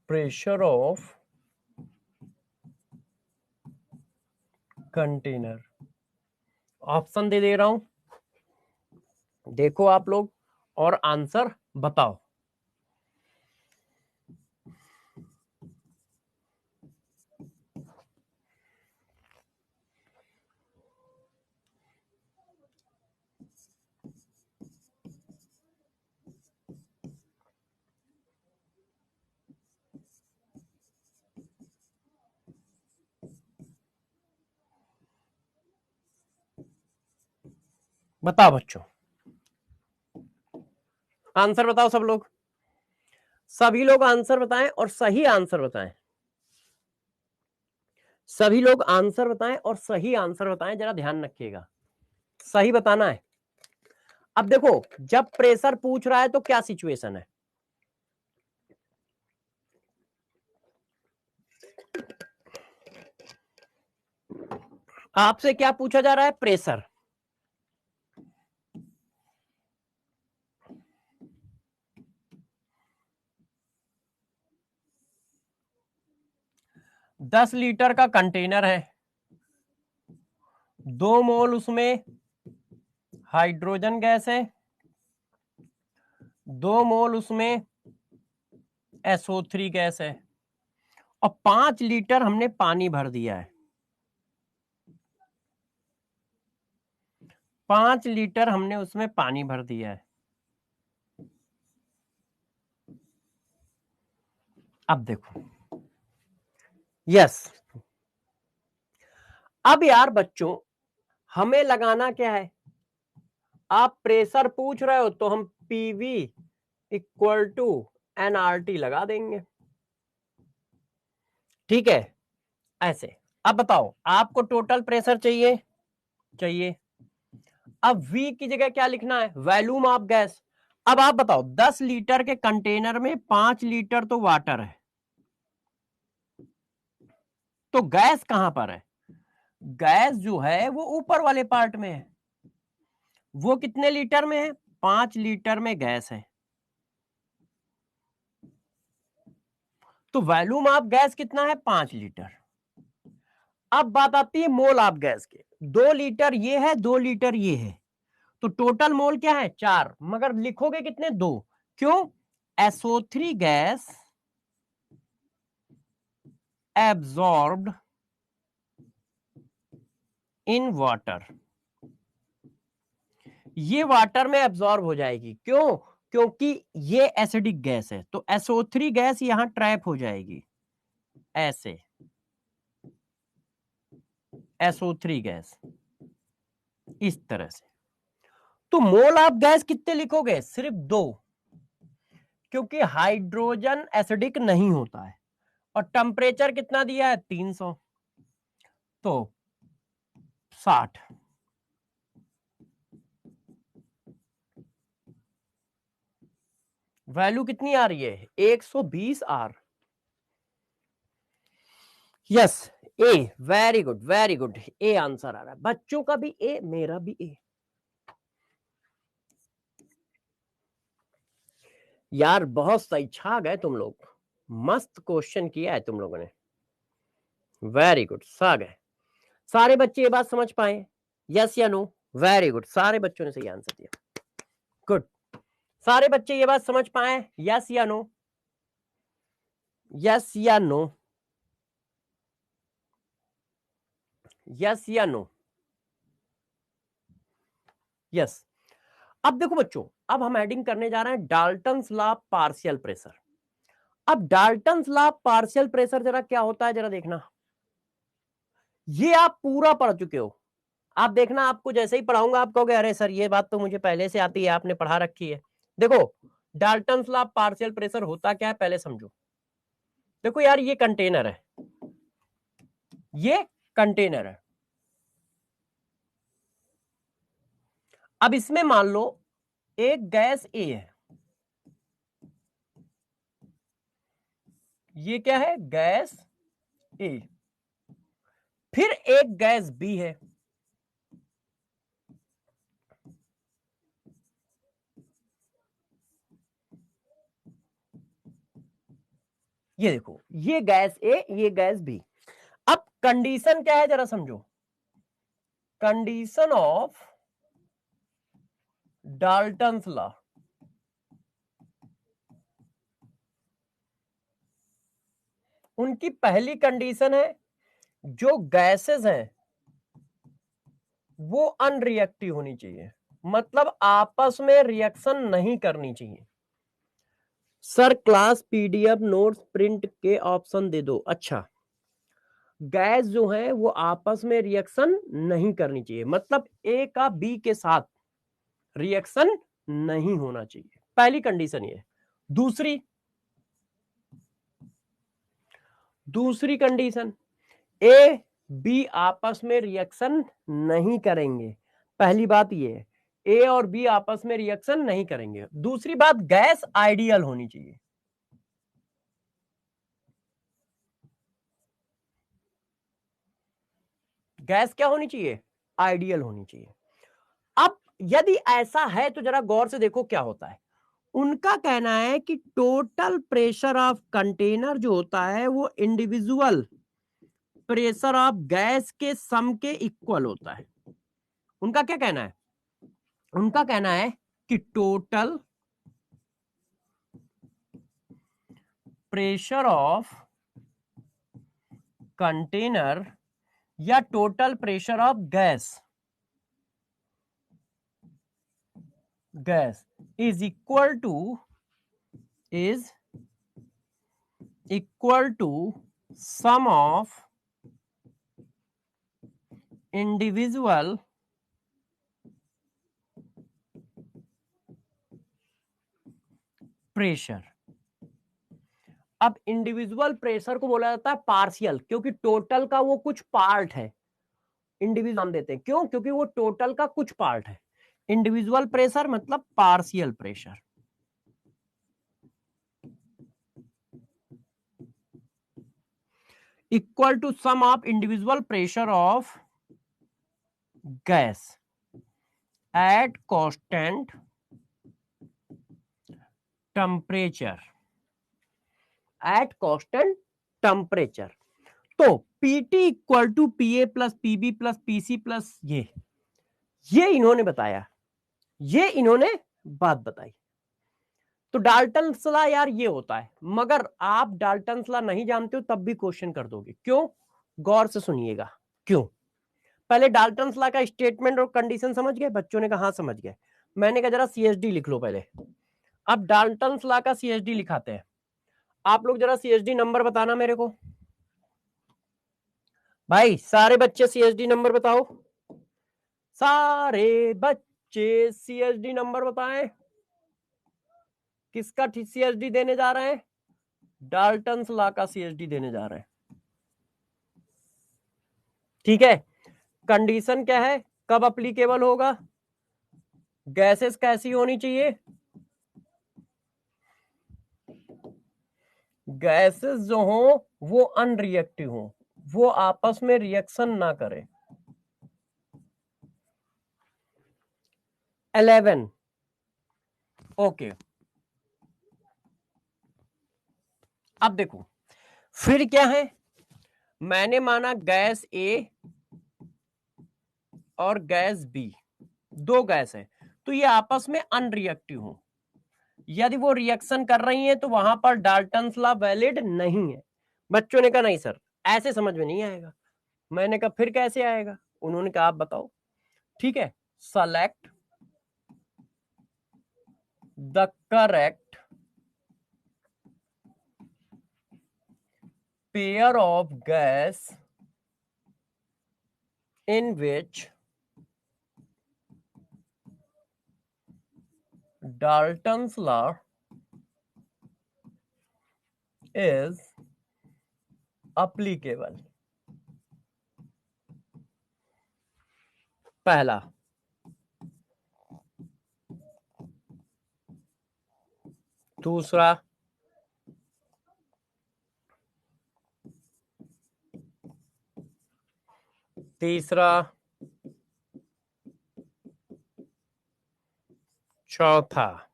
S1: pressure of container. Option दे रहा हूं, देखो आप लोग और आंसर बताओ। बताओ बच्चों, आंसर बताओ सब लोग, सभी लोग आंसर बताएं और सही आंसर बताएं। सभी लोग आंसर बताएं और सही आंसर बताएं, जरा ध्यान रखिएगा, सही बताना है। अब देखो, जब प्रेशर पूछ रहा है तो क्या सिचुएशन है, आपसे क्या पूछा जा रहा है? प्रेशर। दस लीटर का कंटेनर है, 2 मोल उसमें हाइड्रोजन गैस है, 2 मोल उसमें SO3 गैस है, और 5 लीटर हमने पानी भर दिया है। 5 लीटर हमने उसमें पानी भर दिया है। अब देखो, यस, अब यार बच्चों हमें लगाना क्या है, आप प्रेशर पूछ रहे हो तो हम PV इक्वल टू nRT लगा देंगे, ठीक है ऐसे। अब बताओ, आपको टोटल प्रेशर चाहिए, चाहिए। अब V की जगह क्या लिखना है? Volume of gas. अब आप बताओ 10 लीटर के कंटेनर में 5 लीटर तो वाटर है, तो गैस कहां पर है? गैस जो है वो ऊपर वाले पार्ट में है। वो कितने लीटर में है? 5 लीटर में गैस है। तो वॉल्यूम ऑफ गैस कितना है? 5 लीटर। अब बात आती है मोल ऑफ गैस के। 2 लीटर ये है, 2 लीटर ये है, तो टोटल मोल क्या है? 4, मगर लिखोगे कितने? 2। क्यों? SO3 gas absorbed in water, ये वाटर में एब्जॉर्ब हो जाएगी। क्यों? क्योंकि ये एसिडिक गैस है, तो SO3 गैस यहां ट्रैप हो जाएगी ऐसे, SO3 गैस इस तरह से। तो मोल ऑफ गैस कितने लिखोगे? सिर्फ 2, क्योंकि हाइड्रोजन एसिडिक नहीं होता है। और टेम्परेचर कितना दिया है? 300, तो 60। वैल्यू कितनी आ रही है? 120 R. Yes, A. Very good, very good. A answer आ रहा है। बच्चों का भी ए, मेरा भी ए। यार बहुत सही, छा गए तुम लोग। मस्त क्वेश्चन किया है तुम लोगों ने। वेरी गुड, सा गए। सारे बच्चे ये बात समझ पाए? यस या नो? वेरी गुड, सारे बच्चों ने सही आंसर दिया। गुड। सारे बच्चे ये बात समझ पाए? यस या नो? यस या नो? यस या नो? यस। अब देखो बच्चों, अब हम एडिंग करने जा रहे हैं डाल्टन्स लॉ पार्शियल प्रेशर। अब डाल्टन्स लॉ पार्शियल प्रेशर जरा क्या होता है, जरा देखना। ये आप पूरा पढ़ चुके हो। आप देखना, आपको जैसे ही पढ़ाऊंगा आप कहोगे अरे सर ये बात तो मुझे पहले से आती है, आपने पढ़ा रखी है। देखो, डाल्टन्स लॉ पार्शियल प्रेशर होता क्या है पहले समझो। देखो यार, ये कंटेनर है, ये कंटेनर है। अब इसमें मान लो एक गैस ए है, ये क्या है? गैस ए। फिर एक गैस बी है, ये देखो, ये गैस ए, ये गैस बी। अब कंडीशन क्या है जरा समझो। कंडीशन ऑफ डाल्टन्स लॉ, उनकी पहली कंडीशन है जो गैसेस हैं वो अनरिएक्टिव होनी चाहिए, मतलब आपस में रिएक्शन नहीं करनी चाहिए। Sir class PDF notes print के ऑप्शन दे दो। अच्छा, गैस जो है वो आपस में रिएक्शन नहीं करनी चाहिए, मतलब ए का बी के साथ रिएक्शन नहीं होना चाहिए, पहली कंडीशन ये। दूसरी दूसरी कंडीशन, ए बी आपस में रिएक्शन नहीं करेंगे। पहली बात ये है, ए और बी आपस में रिएक्शन नहीं करेंगे। दूसरी बात, गैस आइडियल होनी चाहिए। गैस क्या होनी चाहिए? आइडियल होनी चाहिए। अब यदि ऐसा है तो जरा गौर से देखो क्या होता है। उनका कहना है कि टोटल प्रेशर ऑफ कंटेनर जो होता है वो इंडिविजुअल प्रेशर ऑफ गैस के सम के इक्वल होता है। उनका क्या कहना है? उनका कहना है कि टोटल प्रेशर ऑफ कंटेनर या total pressure of gas is equal to sum of individual pressure. अब इंडिविजुअल प्रेशर को बोला जाता है पार्शियल, क्योंकि टोटल का वो कुछ पार्ट है। इंडिविजुअल नाम देते हैं, क्यों? क्योंकि वो टोटल का कुछ पार्ट है। इंडिविजुअल प्रेशर मतलब partial pressure. Equal to sum of individual pressure of gas at constant temperature, at constant temperature. तो PT equal to PA plus PB plus PC plus ये इन्होंने बताया, ये इन्होंने बात बताई। तो डाल्टन्स लॉ यार ये होता है, मगर आप डाल्टन्स लॉ नहीं जानते हो तब भी क्वेश्चन कर दोगे। क्यों? गौर से सुनिएगा क्यों। पहले डाल्टन्स लॉ का स्टेटमेंट और कंडीशन समझ गए? बच्चों ने कहा हाँ समझ गए। मैंने कहा जरा सीएसडी लिख लो पहले। अब डाल्टन्स लॉ का सीएसडी लिखाते हैं। आप लोग जरा सीएसडी नंबर बताना मेरे को। भाई सारे बच्चे सीएसडी नंबर बताओ, सारे बच्चे सीएसडी नंबर बताएं। किसका सीएसडी देने जा रहे हैं? डाल्टन्स लॉ का सीएसडी देने जा रहे हैं। ठीक है, कंडीशन क्या है, कब अप्लीकेबल होगा? गैसेस कैसी होनी चाहिए? गैसेस जो हो वो अनरिएक्टिव हो, वो आपस में रिएक्शन ना करें। 11 ओके। अब देखो फिर क्या है, मैंने माना गैस ए और गैस बी, दो गैस है, तो ये आपस में अनरिएक्टिव हो। यदि वो रिएक्शन कर रही हैं तो वहां पर डाल्टन्स लॉ वैलिड नहीं है। बच्चों ने कहा नहीं सर ऐसे समझ में नहीं आएगा। मैंने कहा फिर कैसे आएगा? उन्होंने कहा आप बताओ। ठीक है, select the correct pair of gas in which Dalton's law is applicable। पहला, दूसरा, तीसरा, चौथा।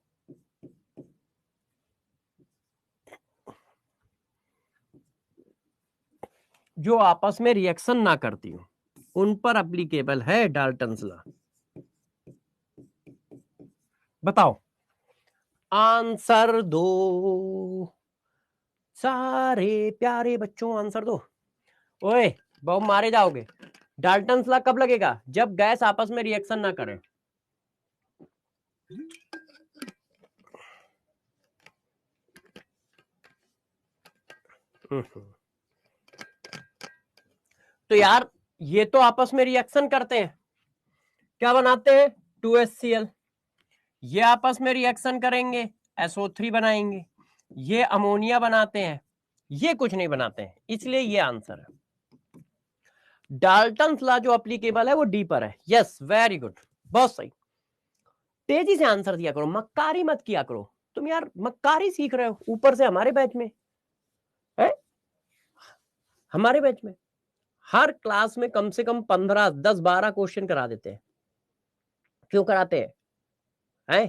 S1: जो आपस में रिएक्शन ना करती हो उन पर एप्लीकेबल है डाल्टन्स लॉ। बताओ आंसर दो, सारे प्यारे बच्चों आंसर दो। ओए बहु मारे जाओगे। डाल्टन्स लॉ कब लगेगा? जब गैस आपस में रिएक्शन ना करे। तो यार ये तो आपस में रिएक्शन करते हैं, क्या बनाते हैं? 2HCl। ये आपस में रिएक्शन करेंगे, SO3 बनाएंगे। ये अमोनिया बनाते हैं, ये कुछ नहीं बनाते हैं, इसलिए ये आंसर है। डाल्टन्स लॉ जो एप्लीकेबल है वो डी पर है। यस वेरी गुड, बहुत सही। तेजी से आंसर दिया करो, मक्कारी मत किया करो। तुम यार मक्कारी सीख रहे हो ऊपर से हमारे बैच में है। हमारे बैच में हर क्लास में कम से कम 15, 10, 12 क्वेश्चन करा देते हैं। क्यों कराते हैं?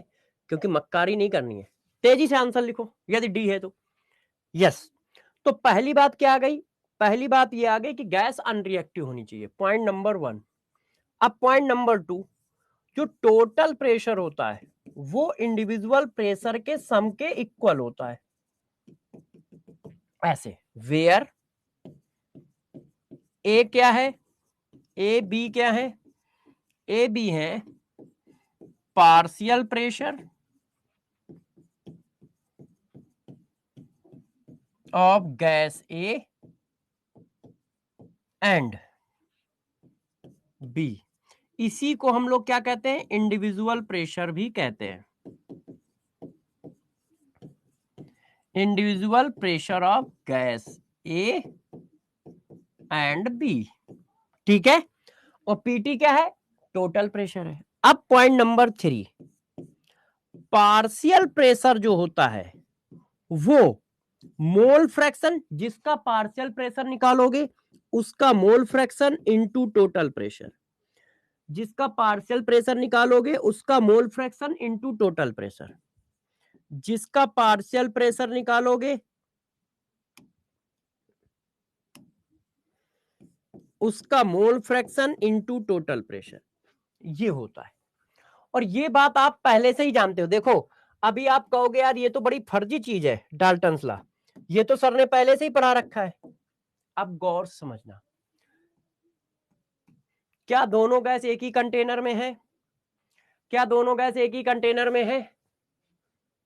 S1: क्योंकि मक्कारी नहीं करनी है। तेजी से आंसर लिखो यदि डी है तो। यस, तो पहली बात क्या आ गई? पहली बात ये आ गई कि गैस अनरिएक्टिव होनी चाहिए, पॉइंट नंबर 1। अब पॉइंट नंबर 2, जो टोटल प्रेशर होता है वो इंडिविजुअल प्रेशर के सम के इक्वल होता है। ऐसे वेयर ए क्या है, ए बी क्या है? ए बी है partial pressure of gas A and B. इसी को हम लोग क्या कहते हैं? इंडिविजुअल प्रेशर भी कहते हैं। Individual pressure of gas A and B. ठीक है, और पीटी क्या है? टोटल प्रेशर है। अब पॉइंट नंबर 3, पार्शियल प्रेशर जो होता है वो मोल फ्रैक्शन, जिसका पार्शियल प्रेशर निकालोगे उसका mole fraction into total pressure, जिसका पार्शियल प्रेशर निकालोगे उसका mole fraction into total pressure, जिसका पार्शियल प्रेशर निकालोगे उसका mole fraction into total pressure, ये होता है। और ये बात आप पहले से ही जानते हो। देखो अभी आप कहोगे यार ये तो बड़ी फर्जी चीज है डाल्टन्स लॉ, ये तो सर ने पहले से ही पढ़ा रखा है। अब गौर से समझना, क्या दोनों गैस एक ही कंटेनर में है? क्या दोनों गैस एक ही कंटेनर में है?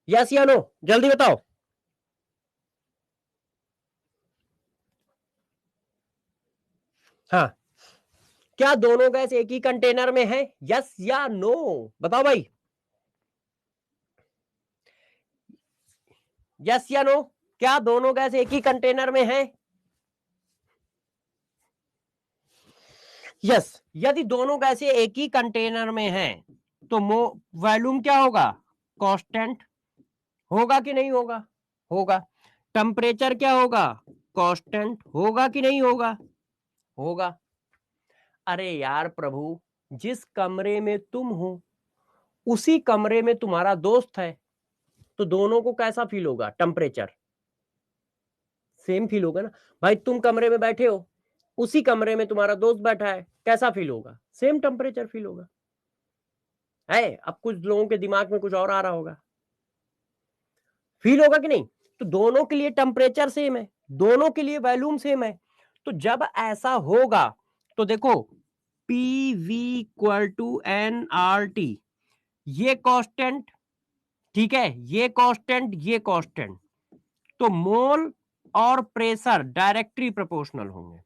S1: यस या नो, जल्दी बताओ। हाँ, क्या दोनों गैस एक ही कंटेनर में है? यस या नो, बताओ भाई। यस या नो, क्या दोनों गैस एक ही कंटेनर में है? यस। यदि दोनों गैसें एक ही कंटेनर में हैं तो वॉल्यूम क्या होगा? कांस्टेंट होगा कि नहीं होगा? होगा। टेम्परेचर क्या होगा? कांस्टेंट होगा कि नहीं होगा? होगा। अरे यार प्रभु, जिस कमरे में तुम हो उसी कमरे में तुम्हारा दोस्त है, तो दोनों को कैसा फील होगा? टेम्परेचर सेम फील होगा ना। भाई तुम कमरे में बैठे हो, उसी कमरे में तुम्हारा दोस्त बैठा है, कैसा फील होगा? सेम टेम्परेचर फील होगा। है, अब कुछ लोगों के दिमाग में कुछ और आ रहा होगा, फील होगा कि नहीं? तो दोनों के लिए टेम्परेचर सेम है, दोनों के लिए वॉल्यूम सेम है। तो जब ऐसा होगा तो देखो P V equal to N R T, ये कांस्टेंट, ठीक है, ये कांस्टेंट, ये कांस्टेंट, तो मोल और प्रेशर डायरेक्टली प्रोपोर्शनल होंगे।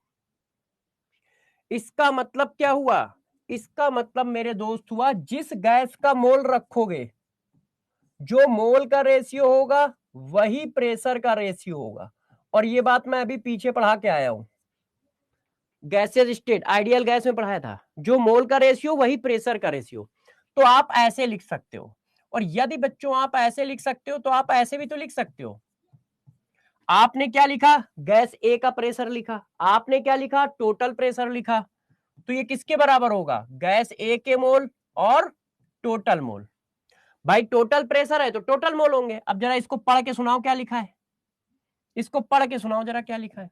S1: इसका मतलब क्या हुआ? इसका मतलब मेरे दोस्त हुआ, जिस गैस का मोल रखोगे, जो मोल का रेशियो होगा वही प्रेशर का रेशियो होगा। और ये बात मैं अभी पीछे पढ़ा के आया हूं, गैसेज स्टेट आइडियल गैस में पढ़ाया था, जो मोल का रेशियो वही प्रेशर का रेशियो। तो आप ऐसे लिख सकते हो। और यदि बच्चों आप ऐसे लिख सकते हो तो आप ऐसे भी तो लिख सकते हो। आपने क्या लिखा? गैस ए का प्रेशर लिखा। आपने क्या लिखा? टोटल प्रेशर लिखा। तो ये किसके बराबर होगा? गैस ए के मोल और टोटल मोल। भाई टोटल प्रेशर है तो टोटल मोल होंगे। अब जरा इसको पढ़ के सुनाओ क्या लिखा है, इसको पढ़ के सुनाओ जरा क्या लिखा है।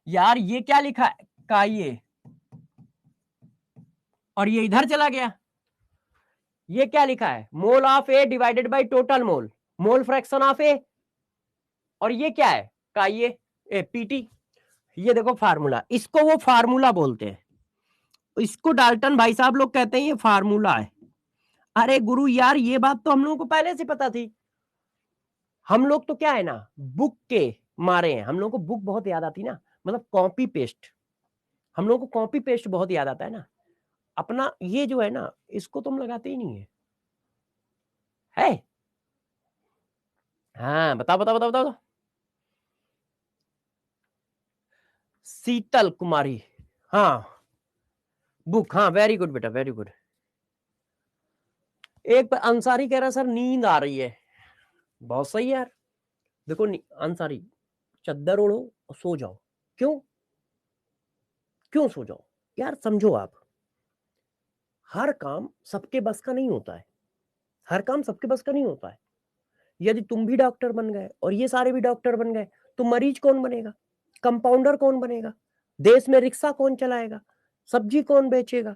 S1: यार ये क्या लिखा है? का ये, और ये इधर चला गया। ये क्या लिखा है? Mole of A divided by total mole, mole fraction of A. और ये क्या है? का ये पीटी। ये देखो फार्मूला, इसको वो फार्मूला बोलते हैं, इसको डाल्टन भाई साहब लोग कहते हैं ये फार्मूला है। अरे गुरु यार ये बात तो हम लोगों को पहले से पता थी। हम लोग तो क्या है ना, बुक के मारे हैं, हम लोगों को बुक बहुत याद आती ना, मतलब कॉपी पेस्ट, हम लोगों को कॉपी पेस्ट बहुत याद आता है ना। अपना ये जो है ना, इसको तुम लगाते ही नहीं है। हाँ बताओ बताओ बताओ बताओ। शीतल कुमारी, हाँ बुक, हाँ वेरी गुड बेटा वेरी गुड। एक अंसारी कह रहा सर नींद आ रही है, बहुत सही यार। देखो अंसारी, चद्दर ओढ़ो और सो जाओ। क्यों? क्यों सो जाओ? यार समझो आप, हर काम सबके बस का नहीं होता है, हर काम सबके बस का नहीं होता है। यदि तुम भी डॉक्टर बन गए और ये सारे भी डॉक्टर बन गए तो मरीज कौन बनेगा? कंपाउंडर कौन बनेगा? देश में रिक्शा कौन चलाएगा? सब्जी कौन बेचेगा?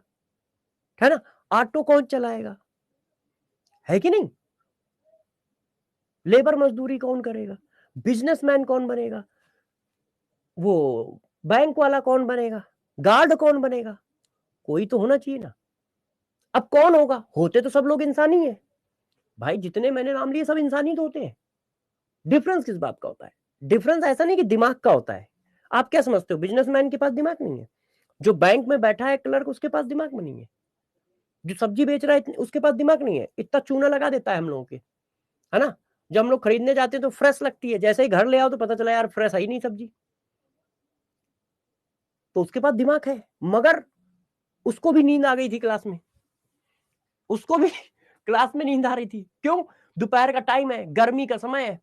S1: है ना? ऑटो कौन चलाएगा? है कि नहीं? लेबर मजदूरी कौन करेगा? बिजनेसमैन कौन बनेगा? वो बैंक वाला कौन बनेगा? गार्ड कौन बनेगा? कोई तो होना चाहिए ना। अब कौन होगा? होते तो सब लोग इंसान ही है भाई, जितने मैंने नाम लिए सब इंसान ही तो होते हैं। डिफरेंस किस बात का होता है? डिफरेंस ऐसा नहीं कि दिमाग का होता है। आप क्या समझते हो बिजनेसमैन के पास दिमाग नहीं है? जो बैंक में बैठा है क्लर्क, उसके पास दिमाग में नहीं है? जो सब्जी बेच रहा है उसके पास दिमाग नहीं है? इतना चूना लगा देता है हम लोगों के, है ना। जब हम लोग खरीदने जाते हैं तो फ्रेश लगती है, जैसे ही घर ले आओ तो पता चला यार फ्रेश है ही नहीं सब्जी। तो उसके पास दिमाग है, मगर उसको भी नींद आ गई थी क्लास में, उसको भी क्लास में नींद आ रही थी। क्यों? दोपहर का टाइम है, गर्मी का समय है,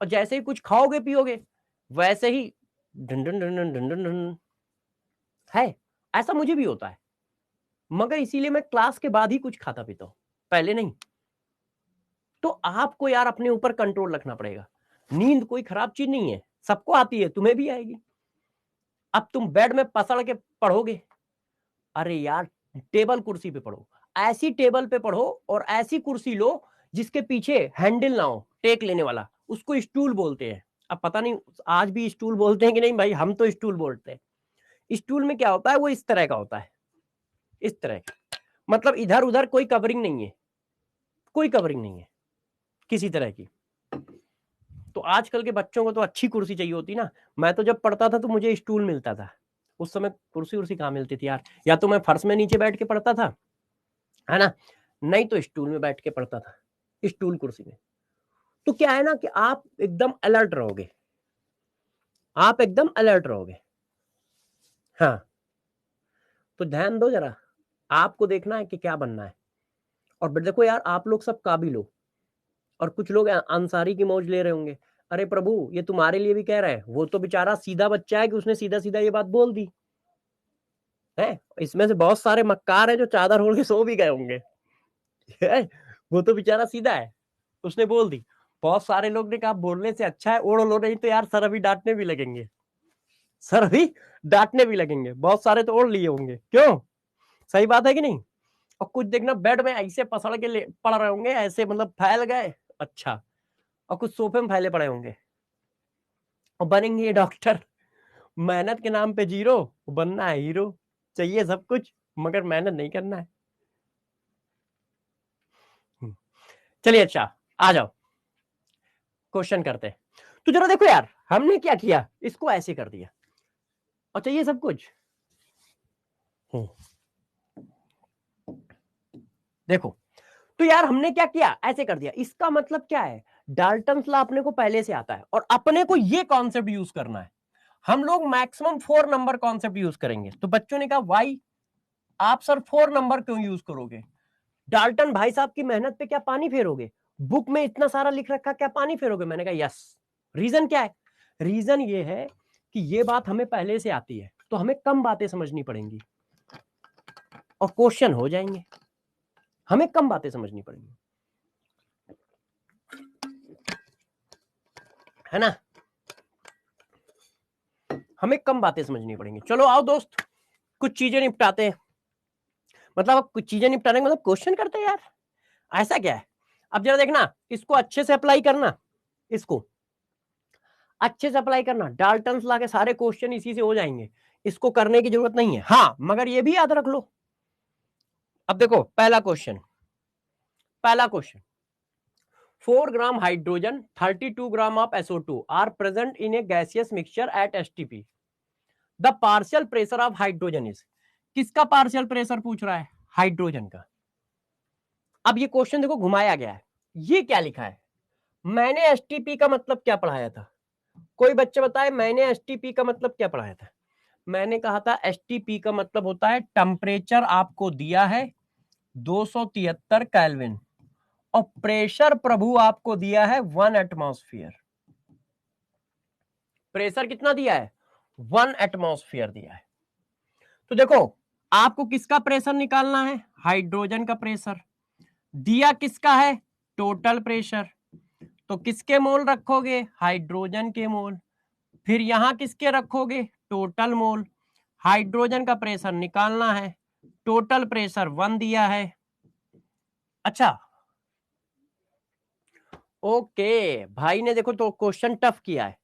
S1: और जैसे ही कुछ खाओगे पियोगे वैसे ही done done done done done done है। ऐसा मुझे भी होता है, मगर इसीलिए मैं क्लास के बाद ही कुछ खाता पीता हूं, पहले नहीं। तो आपको यार अपने ऊपर कंट्रोल रखना पड़ेगा। नींद कोई खराब चीज नहीं है, सबको आती है, तुम्हें भी आएगी। अब तुम बेड में पसड़ के पढ़ोगे, अरे यार टेबल कुर्सी पे पढ़ो, ऐसी टेबल पे पढ़ो और ऐसी कुर्सी लो जिसके पीछे हैंडल ना हो, टेक लेने वाला, उसको स्टूल बोलते हैं। अब पता नहीं आज भी स्टूल बोलते हैं कि नहीं भाई, हम तो स्टूल बोलते हैं। स्टूल में क्या होता है, वो इस तरह का होता है, इस तरह का, मतलब इधर उधर कोई कवरिंग नहीं है, कोई कवरिंग नहीं है किसी तरह की। तो आजकल के बच्चों को तो अच्छी कुर्सी चाहिए होती ना। मैं तो जब पढ़ता था तो मुझे स्टूल मिलता था, उस समय कुर्सी उर्सी कहाँ मिलती थी यार, या तो मैं फर्श में नीचे बैठ के पढ़ता था, है ना, नहीं तो स्टूल में बैठ के पढ़ता था, स्टूल कुर्सी में। तो क्या है ना कि आप एकदम अलर्ट रहोगे, आप एकदम अलर्ट रहोगे। हाँ, तो ध्यान दो जरा, आपको देखना है कि क्या बनना है। और देखो यार, आप लोग सब काबिल हो, और कुछ लोग अंसारी की मौज ले रहे होंगे, अरे प्रभु ये तुम्हारे लिए भी कह रहा है, वो तो बेचारा सीधा बच्चा है कि उसने सीधा सीधा ये बात बोल दी है। इसमें से बहुत सारे मक्कार है जो चादर ओढ़ के सो भी गए होंगे है? वो तो बेचारा सीधा है, उसने बोल दी। बहुत सारे लोग ने कहा बोलने से अच्छा है ओढ़ लो, नहीं तो यार सर अभी डांटने भी लगेंगे, सर अभी डांटने भी लगेंगे। बहुत सारे तो ओढ़ लिए होंगे, क्यों, सही बात है कि नहीं। और कुछ देखना बेड में ऐसे पसड़ के पड़ रहे होंगे, ऐसे मतलब फैल गए, अच्छा, और कुछ सोफे में फैले पड़े होंगे, और बनेंगे डॉक्टर। मेहनत के नाम पे जीरो, बनना है हीरो, चाहिए सब कुछ मगर मेहनत नहीं करना है। चलिए अच्छा, आ जाओ क्वेश्चन करते हैं। तो जरा देखो यार, हमने क्या किया, इसको ऐसे कर दिया और चाहिए सब कुछ। देखो, तो यार हमने क्या किया, ऐसे कर दिया। इसका मतलब क्या है, डाल्टन्स लॉ अपने को पहले से आता है और अपने को ये कॉन्सेप्ट यूज करना है। हम लोग मैक्सिमम 4 नंबर कॉन्सेप्ट यूज करेंगे। तो बच्चों ने कहा वाई, आप सर 4 नंबर क्यों यूज करोगे, डाल्टन भाई साहब की मेहनत पे क्या पानी फेरोगे, बुक में इतना सारा लिख रखा क्या पानी फेरोगे। मैंने कहा यस। रीजन क्या है, रीजन ये है कि ये बात हमें पहले से आती है, तो हमें कम बातें समझनी पड़ेंगी और क्वेश्चन हो जाएंगे। हमें कम बातें समझनी पड़ेंगी, है ना, हमें कम बातें समझनी पड़ेंगी। चलो आओ दोस्त, कुछ चीजें निपटाते हैं। मतलब अब कुछ चीजें निपटाने का मतलब क्वेश्चन करते हैं यार, ऐसा क्या है। अब जरा देखना, इसको अच्छे से अप्लाई करना, इसको अच्छे से अप्लाई करना। डाल्टन्स लॉ के सारे क्वेश्चन इसी से हो जाएंगे, इसको करने की जरूरत नहीं है। हाँ मगर ये भी याद रख लो। अब देखो पहला क्वेश्चन, पहला question, 4 gram hydrogen 32 gram of SO2 are present in a gaseous mixture at STP, the partial pressure of hydrogen is. किसका पार्शियल प्रेशर पूछ रहा है, हाइड्रोजन का। अब ये क्वेश्चन देखो घुमाया गया है, ये क्या लिखा है, मैंने STP का मतलब क्या पढ़ाया था, कोई बच्चे बताए मैंने STP का मतलब क्या पढ़ाया था। मैंने कहा था STP का मतलब होता है टेम्परेचर आपको दिया है 273 केल्विन और प्रेशर प्रभु आपको दिया है 1 एटमॉस्फेयर। प्रेशर कितना दिया है, 1 एटमॉस्फेयर दिया है। तो देखो आपको किसका प्रेशर निकालना है, हाइड्रोजन का प्रेशर दिया, किसका है, टोटल प्रेशर। तो किसके मोल रखोगे, हाइड्रोजन के मोल, फिर यहां किसके रखोगे, टोटल मोल। हाइड्रोजन का प्रेशर निकालना है, टोटल प्रेशर 1 दिया है। अच्छा ओके, भाई ने देखो तो क्वेश्चन टफ किया है,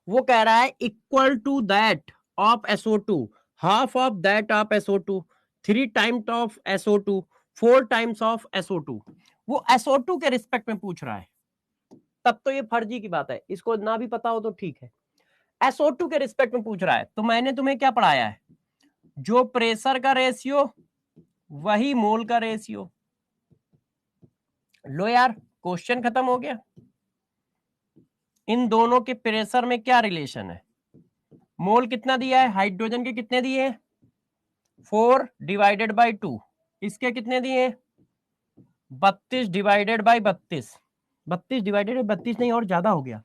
S1: वो कह रहा है equal to that of SO2, half of that of SO2, 3 times of SO2, 4 times of SO2। वो SO2 के रिस्पेक्ट में पूछ रहा है, तब तो ये फर्जी की बात है, इसको ना भी पता हो तो ठीक है। SO2 के रिस्पेक्ट में पूछ रहा है, तो मैंने तुम्हें क्या पढ़ाया है, जो प्रेशर का रेशियो वही मोल का रेशियो। लो यार क्वेश्चन खत्म हो गया। इन दोनों के प्रेशर में क्या रिलेशन है, मोल कितना दिया है, हाइड्रोजन के कितने दिए हैं, 4 डिवाइडेड बाई 2, इसके कितने दिए हैं, 32 डिवाइडेड बाई 32, 32 डिवाइडेड बाई 32 नहीं, और ज्यादा हो गया,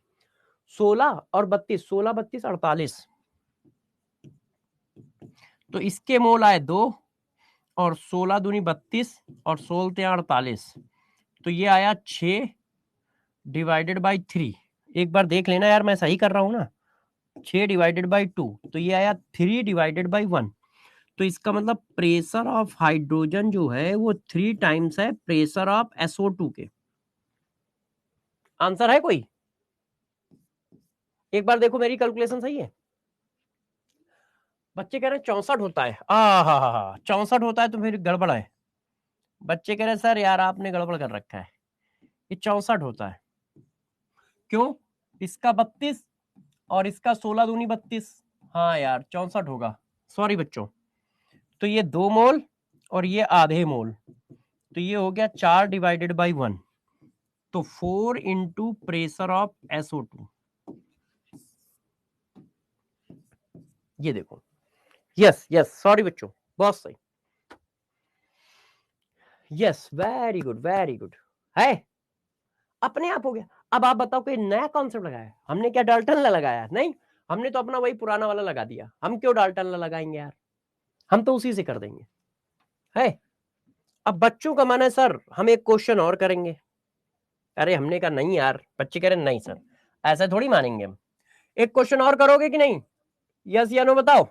S1: 16 और 32, 16 32 48, तो इसके मोल आए 2, और 16 दूनी 32 और 16 48, तो ये आया 6 डिवाइडेड बाई 3। एक बार देख लेना यार, मैं सही कर रहा हूं ना, 6 डिवाइडेड बाई 2, तो ये आया 3 डिवाइडेड बाई 1। तो इसका मतलब प्रेशर ऑफ हाइड्रोजन जो है वो 3 टाइम्स है प्रेशर ऑफ SO2 के। आंसर है कोई? एक बार देखो मेरी कैलकुलेशन सही है? बच्चे कह रहे हैं 64 होता है। हा 64 होता है तो फिर गड़बड़ है। बच्चे कह रहे हैं सर यार आपने गड़बड़ कर रखा है, ये 64 होता है। क्यों? इसका 32 और इसका 16 दूनी 32, हाँ यार 64 होगा, सॉरी बच्चों। तो ये 2 मोल और ये आधे मोल, तो ये हो गया 4 डिवाइडेड बाई 1, तो 4 इंटू प्रेशर ऑफ SO2। ये देखो, यस यस, सॉरी बच्चों, बहुत सही, yes, very good very good, है अपने आप हो गया। अब आप बताओ कोई नया कॉन्सेप्ट लगाया हमने क्या? डाल्टन लगाया? नहीं, हमने तो अपना वही पुराना वाला लगा दिया। हम क्यों डाल्टन लगाएंगे यार, हम तो उसी से कर देंगे, है। अब बच्चों का मन है सर हम एक क्वेश्चन और करेंगे। अरे हमने कहा नहीं यार, बच्चे कह रहे नहीं सर ऐसा थोड़ी मानेंगे हम, एक क्वेश्चन और करोगे कि नहीं? यस या नो बताओ,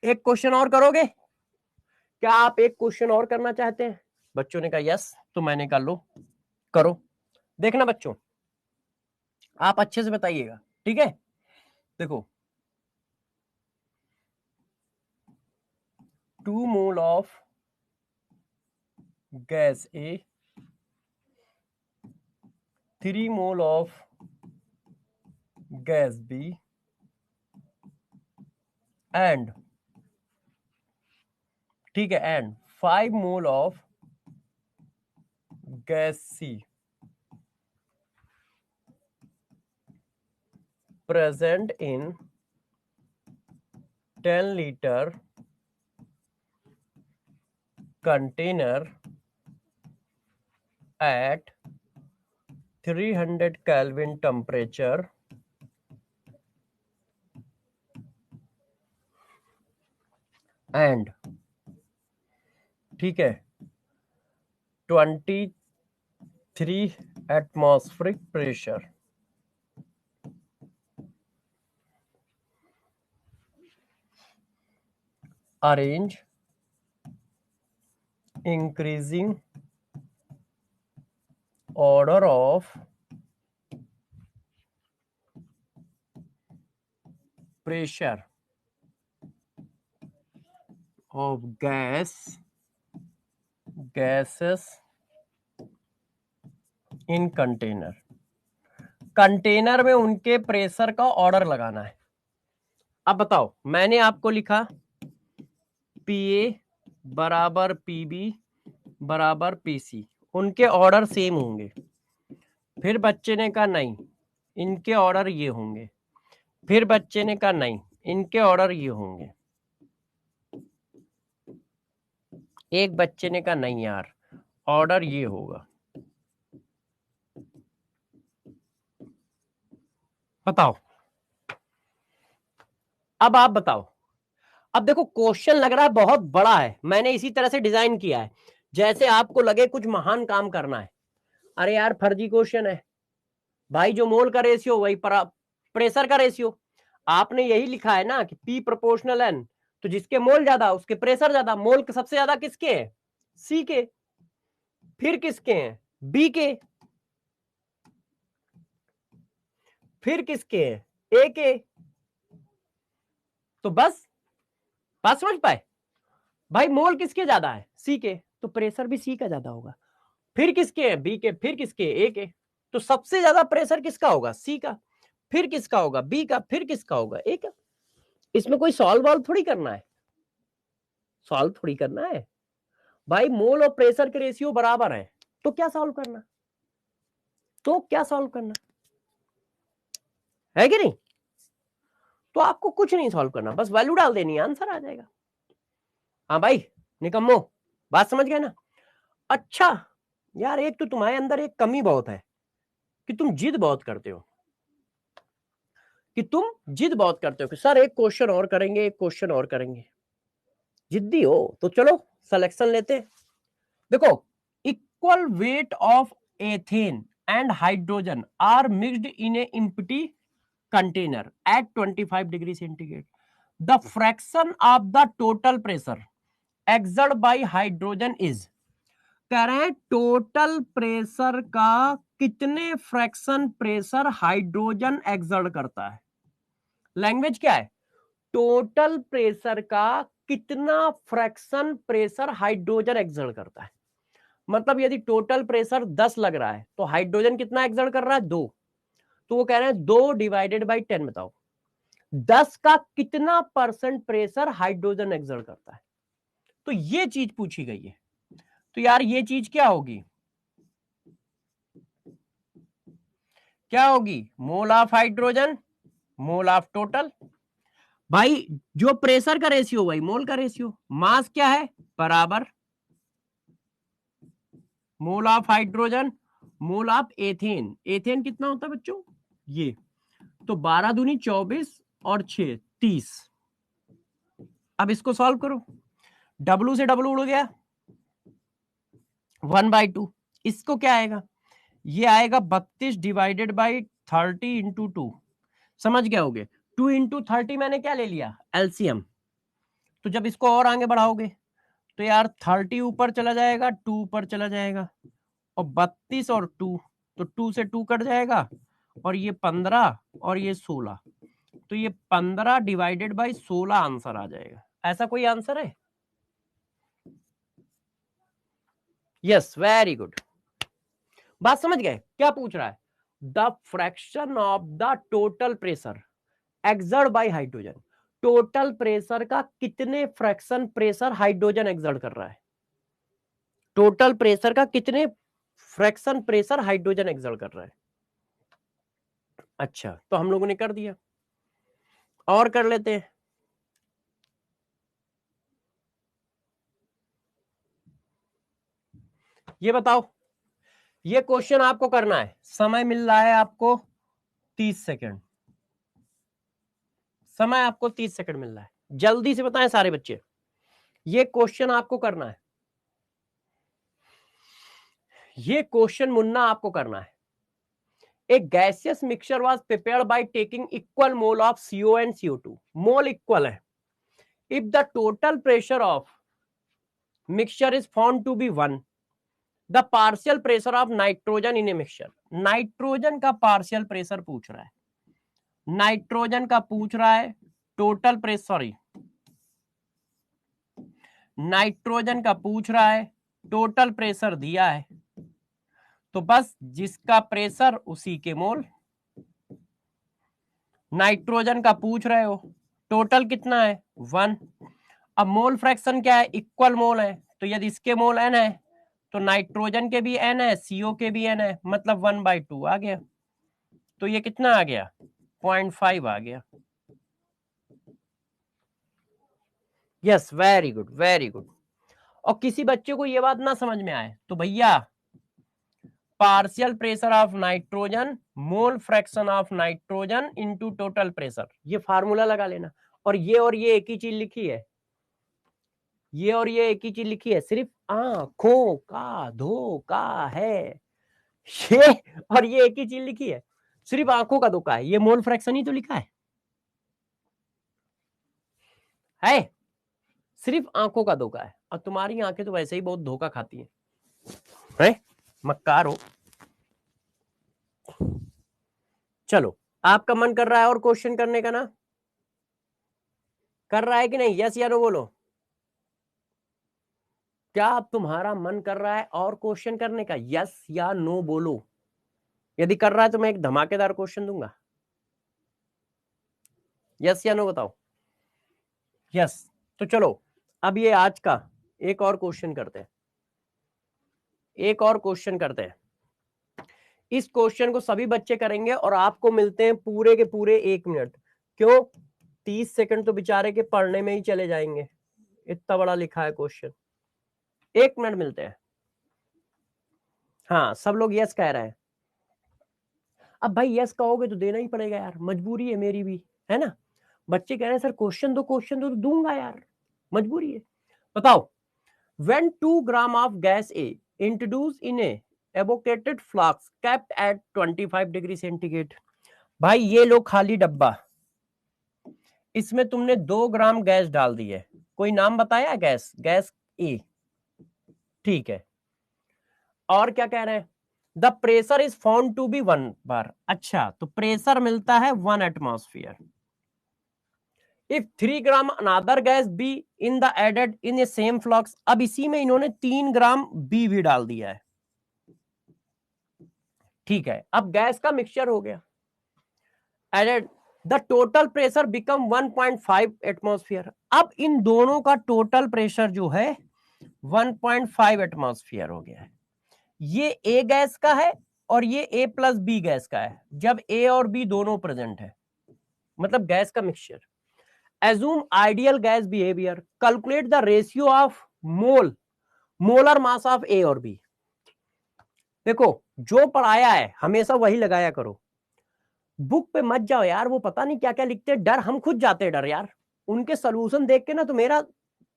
S1: एक क्वेश्चन और करोगे? क्या आप एक क्वेश्चन और करना चाहते हैं? बच्चों ने कहा यस, तो मैंने कहा लो करो। देखना बच्चों, आप अच्छे से बताइएगा, ठीक है। देखो 2 mole of gas A, 3 mole of gas B and, ठीक है, and 5 mole of gas C present in 10 liter container at 300 Kelvin temperature and, ठीक है, 23 atmospheric pressure। Arrange increasing order of pressure of gases in container। Container में उनके pressure का order लगाना है। अब बताओ, मैंने आपको लिखा PA बराबर PB बराबर PC, उनके ऑर्डर सेम होंगे। फिर बच्चे ने कहा नहीं इनके ऑर्डर ये होंगे, फिर बच्चे ने कहा नहीं इनके ऑर्डर ये होंगे, एक बच्चे ने कहा नहीं यार ऑर्डर ये होगा। बताओ, अब आप बताओ। अब देखो क्वेश्चन लग रहा है बहुत बड़ा है, मैंने इसी तरह से डिजाइन किया है जैसे आपको लगे कुछ महान काम करना है। अरे यार फर्जी क्वेश्चन है भाई, जो मोल का रेशियो वही प्रेशर का रेशियो। आपने यही लिखा है ना कि P प्रोपोर्शनल N, तो जिसके मोल ज्यादा उसके प्रेशर ज्यादा। मोल सबसे ज्यादा किसके है? C के। फिर किसके हैं? B के। फिर किसके हैं? A के। तो बस बात समझ पाए भाई, मोल किसके ज्यादा है? C के, तो प्रेशर भी C का ज्यादा होगा। फिर किसके है? B के। फिर किसके? A के। तो सबसे ज्यादा प्रेशर किसका होगा? C का। फिर किसका होगा? B का। फिर किसका होगा? A का। इसमें कोई सॉल्व वॉल्व थोड़ी करना है, सॉल्व थोड़ी करना है भाई। मोल और प्रेशर के रेशियो बराबर है, तो क्या सॉल्व करना, तो क्या सॉल्व करना है कि नहीं? तो आपको कुछ नहीं सॉल्व करना, बस वैल्यू डाल देनी है, आंसर आ जाएगा। हाँ भाई निकम्मो, बात समझ गए ना? अच्छा यार एक तो तुम्हारे अंदर एक कमी बहुत है कि तुम जिद बहुत करते हो, कि सर एक क्वेश्चन और करेंगे, एक क्वेश्चन और करेंगे। जिद्दी हो तो चलो सिलेक्शन लेते हैं। देखो, equal weight of ethane and hydrogen are mixed in a empty container at 25 degree centigrade. The fraction of the total pressure exert by hydrogen is. कह रहे हैं टोटल प्रेशर का कितने फ्रैक्शन प्रेशर हाइड्रोजन एक्सर्ट करता है। Language क्या है? Total pressure का कितना फ्रैक्शन प्रेशर हाइड्रोजन एक्सर्ट करता है। मतलब यदि टोटल प्रेशर 10 लग रहा है तो हाइड्रोजन कितना एक्सर्ट कर रहा है? 2। तो वो कह रहे हैं 2 डिवाइडेड बाई 10 बताओ 10 का कितना परसेंट प्रेशर हाइड्रोजन एक्सर्ट करता है। तो ये चीज पूछी गई है। तो यार ये चीज क्या होगी? क्या होगी? Mole of hydrogen, mole of total. भाई जो प्रेशर का रेशियो भाई मोल का रेशियो, मास क्या है बराबर mole of hydrogen mole of ethane. Ethane कितना होता है बच्चों? ये तो 12 दूनी 24 और 6 30। अब इसको सॉल्व करो, W से W उड़ गया 1/2। इसको क्या आएगा? ये आएगा 32 डिवाइडेड बाई 30 इंटू 2। समझ गए होगे? 2 इंटू 30 मैंने क्या ले लिया? एलसीएम। तो जब इसको और आगे बढ़ाओगे तो यार 30 ऊपर चला जाएगा, 2 ऊपर चला जाएगा, और 32 और 2 तो 2 से 2 कट जाएगा, और ये 15 और ये 16। तो ये 15 डिवाइडेड बाई 16 आंसर आ जाएगा। ऐसा कोई आंसर है? Yes, very good. बात समझ गए? क्या पूछ रहा है? The fraction of the total pressure exert by hydrogen. Total pressure का कितने फ्रैक्शन प्रेशर हाइड्रोजन एक्सर्ट कर रहा है। टोटल प्रेशर का कितने फ्रैक्शन प्रेशर हाइड्रोजन एक्सर्ट कर रहा है। अच्छा, तो हम लोगों ने कर दिया, और कर लेते हैं। ये बताओ, ये क्वेश्चन आपको करना है, समय मिल रहा है आपको 30 सेकंड। समय आपको 30 सेकंड मिल रहा है, जल्दी से बताएं सारे बच्चे। ये क्वेश्चन आपको करना है, ये क्वेश्चन मुन्ना आपको करना है। A gaseous mixture was prepared by taking equal mole of CO and CO2. Mole equal है। If the total pressure of mixture is found to be 1, the partial pressure of nitrogen in a mixture. Nitrogen का partial pressure पूछ रहा है, nitrogen का पूछ रहा है total pressure, sorry nitrogen का पूछ रहा है, टोटल प्रेशर दिया है, तो बस जिसका प्रेशर उसी के मोल। नाइट्रोजन का पूछ रहे हो, टोटल कितना है 1। अब मोल फ्रैक्शन क्या है? इक्वल मोल है, तो यदि इसके मोल n है तो नाइट्रोजन के भी n है, CO के भी n है, मतलब 1/2 आ गया। तो ये कितना आ गया? 0.5 आ गया। Yes, very good very good. और किसी बच्चे को ये बात ना समझ में आए तो भैया partial pressure of nitrogen mole fraction of nitrogen into total pressure, ये फार्मूला लगा लेना। और ये एक ही चीज लिखी है, ये और ये एक ही चीज लिखी है, सिर्फ आंखों का धोखा है। ये और ये एक ही चीज लिखी है, सिर्फ आंखों का धोखा है। ये मोल फ्रैक्शन ही तो लिखा है सिर्फ आंखों का धोखा है। और तुम्हारी आंखें तो वैसे ही बहुत धोखा खाती है? मक्कार हो। चलो, आपका मन कर रहा है और क्वेश्चन करने का ना? कर रहा है कि नहीं? यस या नो बोलो। क्या अब तुम्हारा मन कर रहा है और क्वेश्चन करने का? यस या नो बोलो। यदि कर रहा है तो मैं एक धमाकेदार क्वेश्चन दूंगा। यस या नो बताओ। यस, तो चलो अब ये आज का एक और क्वेश्चन करते हैं, एक और क्वेश्चन करते हैं। इस क्वेश्चन को सभी बच्चे करेंगे और आपको मिलते हैं पूरे के पूरे 1 मिनट। क्यों? 30 सेकंड तो बेचारे के पढ़ने में ही चले जाएंगे, इतना बड़ा लिखा है क्वेश्चन। 1 मिनट मिलते हैं। हाँ सब लोग यस कह रहे हैं। अब भाई यस कहोगे तो देना ही पड़ेगा यार, मजबूरी है मेरी भी, है ना। बच्चे कह रहे हैं सर क्वेश्चन दो, क्वेश्चन दो, तो दूंगा यार, मजबूरी है। बताओ, when 2 gram of gas A introduced in a evaporated flask kept at 25 degree centigrade. भाई ये लो खाली डब्बा, इसमें तुमने 2 ग्राम गैस डाल दी है, कोई नाम बताया गैस, गैस ए, ठीक है। और क्या कह रहे हैं, the pressure is found to be 1 bar. अच्छा तो प्रेशर मिलता है 1 atmosphere. If 3 gram another gas B in the added in a same flux. अब इसी में इन्होंने 3 ग्राम बी भी डाल दिया है, ठीक है। अब गैस का मिक्सचर हो गया, added, the total pressure become 1.5 atmosphere. अब इन दोनों का टोटल प्रेशर जो है 1.5 एटमॉस्फेयर हो गया है। ये ए गैस का है और ये ए प्लस बी गैस का है, जब ए और बी दोनों प्रेजेंट है, मतलब गैस का mixture. Assume ideal gas behaviour, calculate the ratio of molar mass of A और बी। देखो जो पढ़ाया है हमेशा वही लगाया करो, बुक पे मत जाओ यार, वो पता नहीं क्या क्या लिखते हैं, डर हम खुद जाते हैं डर यार, उनके सोल्यूशन देख के ना तो मेरा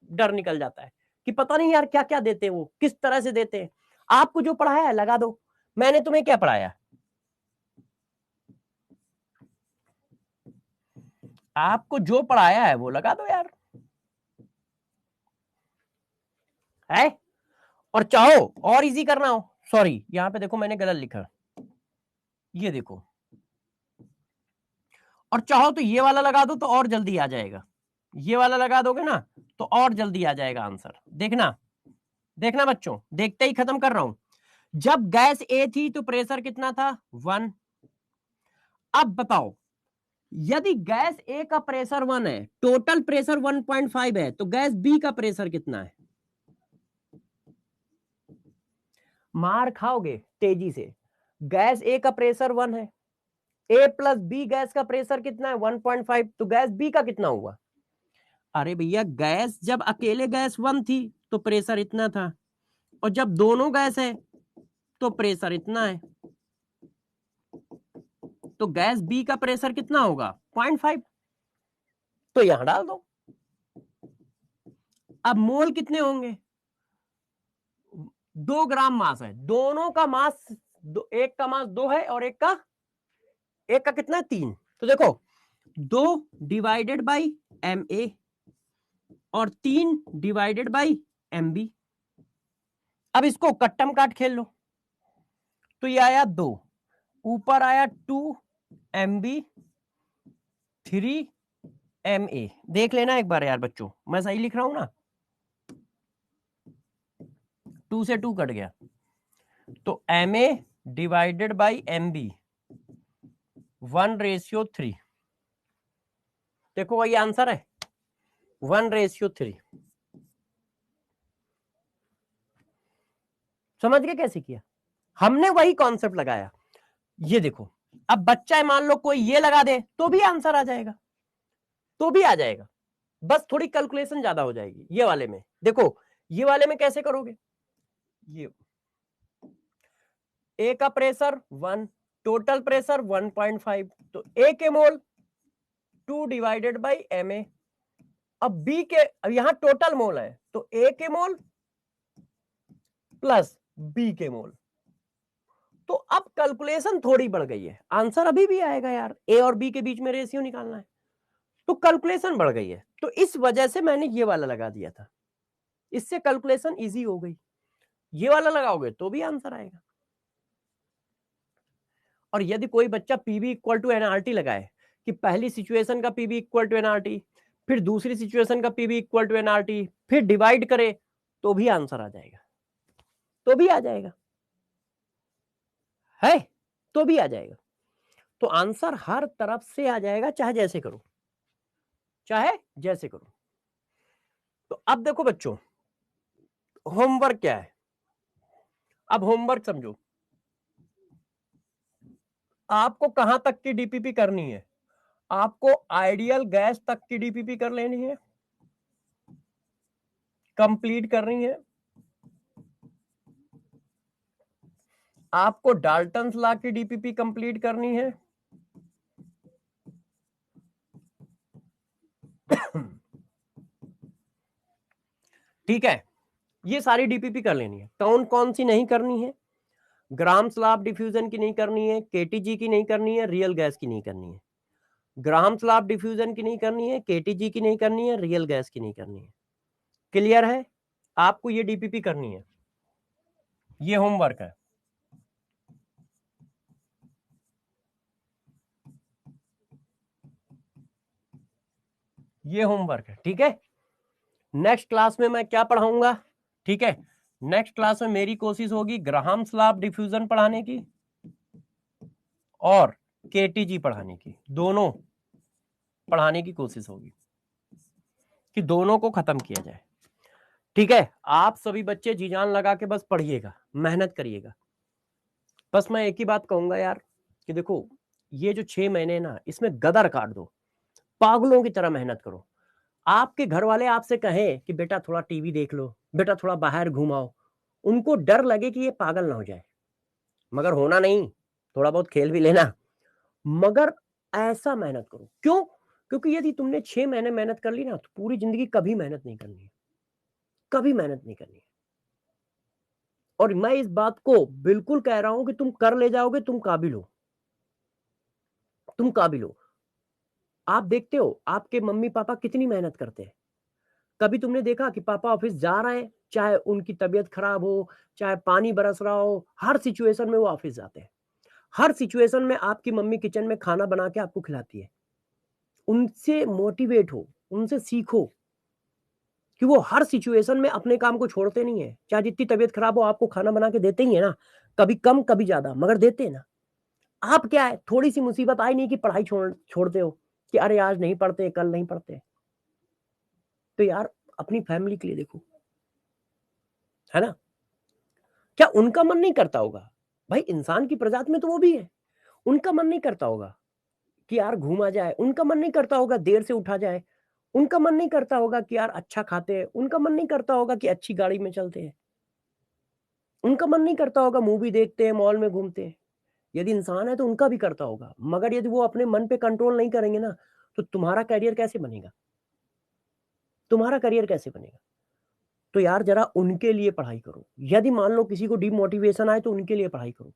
S1: डर निकल जाता है कि पता नहीं यार क्या क्या देते हैं, वो किस तरह से देते हैं। आपको जो पढ़ाया है लगा दो, मैंने तुम्हें क्या पढ़ाया, आपको जो पढ़ाया है वो लगा दो यार, है। और चाहो और इजी करना हो, सॉरी यहां पे देखो मैंने गलत लिखा, ये देखो, और चाहो तो ये वाला लगा दो तो और जल्दी आ जाएगा, ये वाला लगा दोगे ना तो और जल्दी आ जाएगा आंसर। देखना देखना बच्चों, देखते ही खत्म कर रहा हूं। जब गैस ए थी तो प्रेशर कितना था 1। अब बताओ यदि गैस ए का प्रेशर 1 है, टोटल प्रेशर 1.5 है, तो गैस बी का प्रेशर कितना है। मार खाओगे तेजी से, गैस ए का प्रेशर 1 है, ए प्लस बी गैस का प्रेशर कितना है 1.5, तो गैस बी का कितना हुआ। अरे भैया गैस जब अकेले गैस 1 थी तो प्रेशर इतना था, और जब दोनों गैस है तो प्रेशर इतना है, तो गैस बी का प्रेशर कितना होगा 0.5, तो यहां डाल दो। अब मोल कितने होंगे, 2 ग्राम मास है, दोनों का मास एक का मास 2 है और एक का कितना है 3, तो देखो 2 डिवाइडेड बाई एम ए और 3 डिवाइडेड बाई एम बी। अब इसको कट्टम काट खेल लो, तो ये आया 2, ऊपर आया 2 एम बी 3 एम ए। देख लेना एक बार यार बच्चों, मैं सही लिख रहा हूं ना, 2 से 2 कट गया, तो M A divided by M B 1:3। देखो वही आंसर है 1:3। समझ गए कैसे किया, हमने वही कॉन्सेप्ट लगाया। ये देखो अब बच्चा है, मान लो कोई ये लगा दे तो भी आंसर आ जाएगा, तो भी आ जाएगा, बस थोड़ी कैलकुलेशन ज्यादा हो जाएगी। ये वाले में देखो, ये वाले में कैसे करोगे, ये ए का प्रेशर 1, टोटल प्रेशर 1.5, तो ए के मोल 2 डिवाइडेड बाई एम ए। अब बी के, अब यहां टोटल मोल है तो ए के मोल प्लस बी के मोल, तो अब कैलकुलेशन थोड़ी बढ़ गई है, आंसर अभी भी आएगा यार, ए और बी के बीच में रेशियो निकालना है, तो कैलकुलेशन बढ़ गई है, तो इस वजह से मैंने ये वाला लगा दिया था, इससे कैलकुलेशन इजी हो गई। ये वाला लगाओगे तो भी आंसर आएगा। और यदि कोई बच्चा पीवी इक्वल टू एनआरटी लगाए कि पहली सिचुएशन का पीवी इक्वल टू एनआरटी, फिर दूसरी सिचुएशन का पीवी इक्वल टू एनआरटी, फिर डिवाइड करे तो भी आंसर आ जाएगा, तो भी आ जाएगा, है, तो भी आ जाएगा। तो आंसर हर तरफ से आ जाएगा, चाहे जैसे करो, चाहे जैसे करो। तो अब देखो बच्चों होमवर्क क्या है, अब होमवर्क समझो, आपको कहां तक की डीपीपी करनी है, आपको आइडियल गैस तक की डीपीपी कर लेनी है, कंप्लीट करनी है। आपको डाल्टन्स लॉ की डीपीपी कंप्लीट करनी है। ठीक है, ये सारी डीपीपी कर लेनी है। कौन कौन सी नहीं करनी है? ग्राम्स लॉ ऑफ डिफ्यूजन की नहीं करनी है, केटीजी की नहीं करनी है, रियल गैस की नहीं करनी है। ग्राम्स लॉ ऑफ डिफ्यूजन की नहीं करनी है, केटीजी की नहीं करनी है, रियल गैस की नहीं करनी है। क्लियर है? आपको ये डीपीपी करनी है, ये होमवर्क है। ये होमवर्क है, ठीक है। नेक्स्ट क्लास में मैं क्या पढ़ाऊंगा? ठीक है, नेक्स्ट क्लास में मेरी कोशिश होगी ग्राहम्स लॉ ऑफ डिफ्यूजन पढ़ाने की और केटीजी पढ़ाने की, दोनों पढ़ाने की कोशिश होगी कि दोनों को खत्म किया जाए। ठीक है, आप सभी बच्चे जी जान लगा के बस पढ़िएगा, मेहनत करिएगा। बस मैं एक ही बात कहूंगा यार कि देखो, ये जो 6 महीने ना, इसमें गदर काट दो, पागलों की तरह मेहनत करो। आपके घर वाले आपसे कहें कि बेटा थोड़ा टीवी देख लो, बेटा थोड़ा बाहर घुमाओ, उनको डर लगे कि ये पागल ना हो जाए, मगर होना नहीं, थोड़ा बहुत खेल भी लेना, मगर ऐसा मेहनत करो। क्यों? क्योंकि यदि तुमने 6 महीने मेहनत कर ली ना, तो पूरी जिंदगी कभी मेहनत नहीं करनी है, कभी मेहनत नहीं करनी है। और मैं इस बात को बिल्कुल कह रहा हूं कि तुम कर ले जाओगे, तुम काबिल हो, तुम काबिल हो। आप देखते हो आपके मम्मी पापा कितनी मेहनत करते हैं। कभी तुमने देखा कि पापा ऑफिस जा रहे हैं, चाहे उनकी तबीयत खराब हो, चाहे पानी बरस रहा हो, हर सिचुएशन में वो ऑफिस जाते हैं। हर सिचुएशन में आपकी मम्मी किचन में खाना बना के आपको खिलाती है। उनसे मोटिवेट हो, उनसे सीखो कि वो हर सिचुएशन में अपने काम को छोड़ते नहीं है। चाहे जितनी तबीयत खराब हो, आपको खाना बना के देते ही है ना, कभी कम कभी ज्यादा, मगर देते हैं ना। आप क्या है, थोड़ी सी मुसीबत आई नहीं कि पढ़ाई छोड़ते हो कि अरे आज नहीं पढ़ते, कल नहीं पढ़ते। तो यार अपनी फैमिली के लिए देखो, है ना। क्या उनका मन नहीं करता होगा? भाई इंसान की प्रजाति में तो वो भी है, उनका मन नहीं करता होगा कि यार घूमा जाए, उनका मन नहीं करता होगा देर से उठा जाए, उनका मन नहीं करता होगा कि यार अच्छा खाते हैं, उनका मन नहीं करता होगा कि अच्छी गाड़ी में चलते हैं, उनका मन नहीं करता होगा मूवी देखते हैं, मॉल में घूमते हैं। यदि इंसान है तो उनका भी करता होगा, मगर यदि वो अपने मन पे कंट्रोल नहीं करेंगे ना, तो तुम्हारा करियर कैसे बनेगा? तुम्हारा करियर कैसे बनेगा? तो यार जरा उनके लिए पढ़ाई करो। यदि मान लो किसी को डिमोटिवेशन आए तो उनके लिए पढ़ाई करो।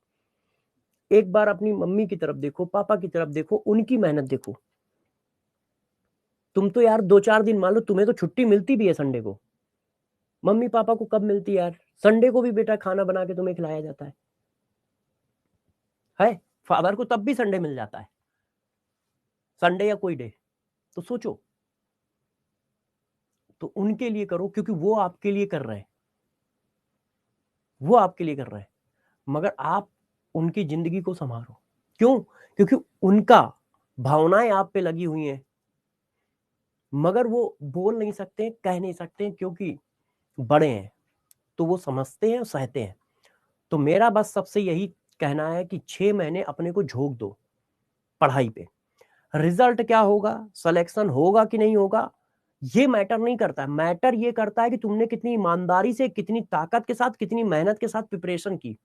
S1: एक बार अपनी मम्मी की तरफ देखो, पापा की तरफ देखो, उनकी मेहनत देखो। तुम तो यार 2-4 दिन, मान लो तुम्हें तो छुट्टी मिलती भी है संडे को, मम्मी पापा को कब मिलती है यार? संडे को भी बेटा खाना बना के तुम्हें खिलाया जाता है? फादर को तब भी संडे मिल जाता है, संडे या कोई डे। तो सोचो, तो उनके लिए करो, क्योंकि वो आपके लिए कर रहे हैं, वो आपके लिए कर रहे हैं, मगर आप उनकी जिंदगी को संभालो। क्यों? क्योंकि उनका भावनाएं आप पे लगी हुई हैं, मगर वो बोल नहीं सकते, कह नहीं सकते, क्योंकि बड़े हैं, तो वो समझते हैं और सहते हैं। तो मेरा बस सबसे यही कहना है कि 6 महीने अपने को झोंक दो पढ़ाई पे। रिजल्ट क्या होगा, सिलेक्शन होगा कि नहीं होगा, ये मैटर नहीं करता है। मैटर ये करता है कि तुमने कितनी ईमानदारी से, कितनी ताकत के साथ, कितनी मेहनत के साथ प्रिपरेशन की।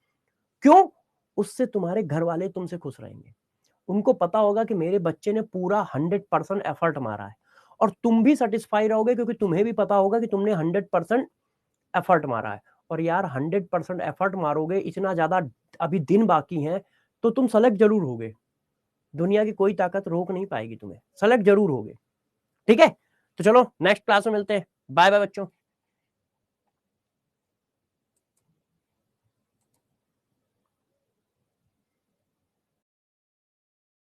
S1: क्यों? उससे तुम्हारे घर वाले तुमसे खुश रहेंगे। उनको पता होगा कि मेरे बच्चे ने पूरा 100% एफर्ट मारा है, और तुम भी सेटिस्फाई रहोगे, क्योंकि तुम्हें भी पता होगा कि तुमने 100% एफर्ट मारा है। और यार 100% एफर्ट मारोगे, इतना ज्यादा अभी दिन बाकी हैं, तो तुम सेलेक्ट जरूर होगे। दुनिया की कोई ताकत रोक नहीं पाएगी तुम्हें, सेलेक्ट जरूर होगे। ठीक है, तो चलो नेक्स्ट क्लास में मिलते हैं। बाय बाय बच्चों।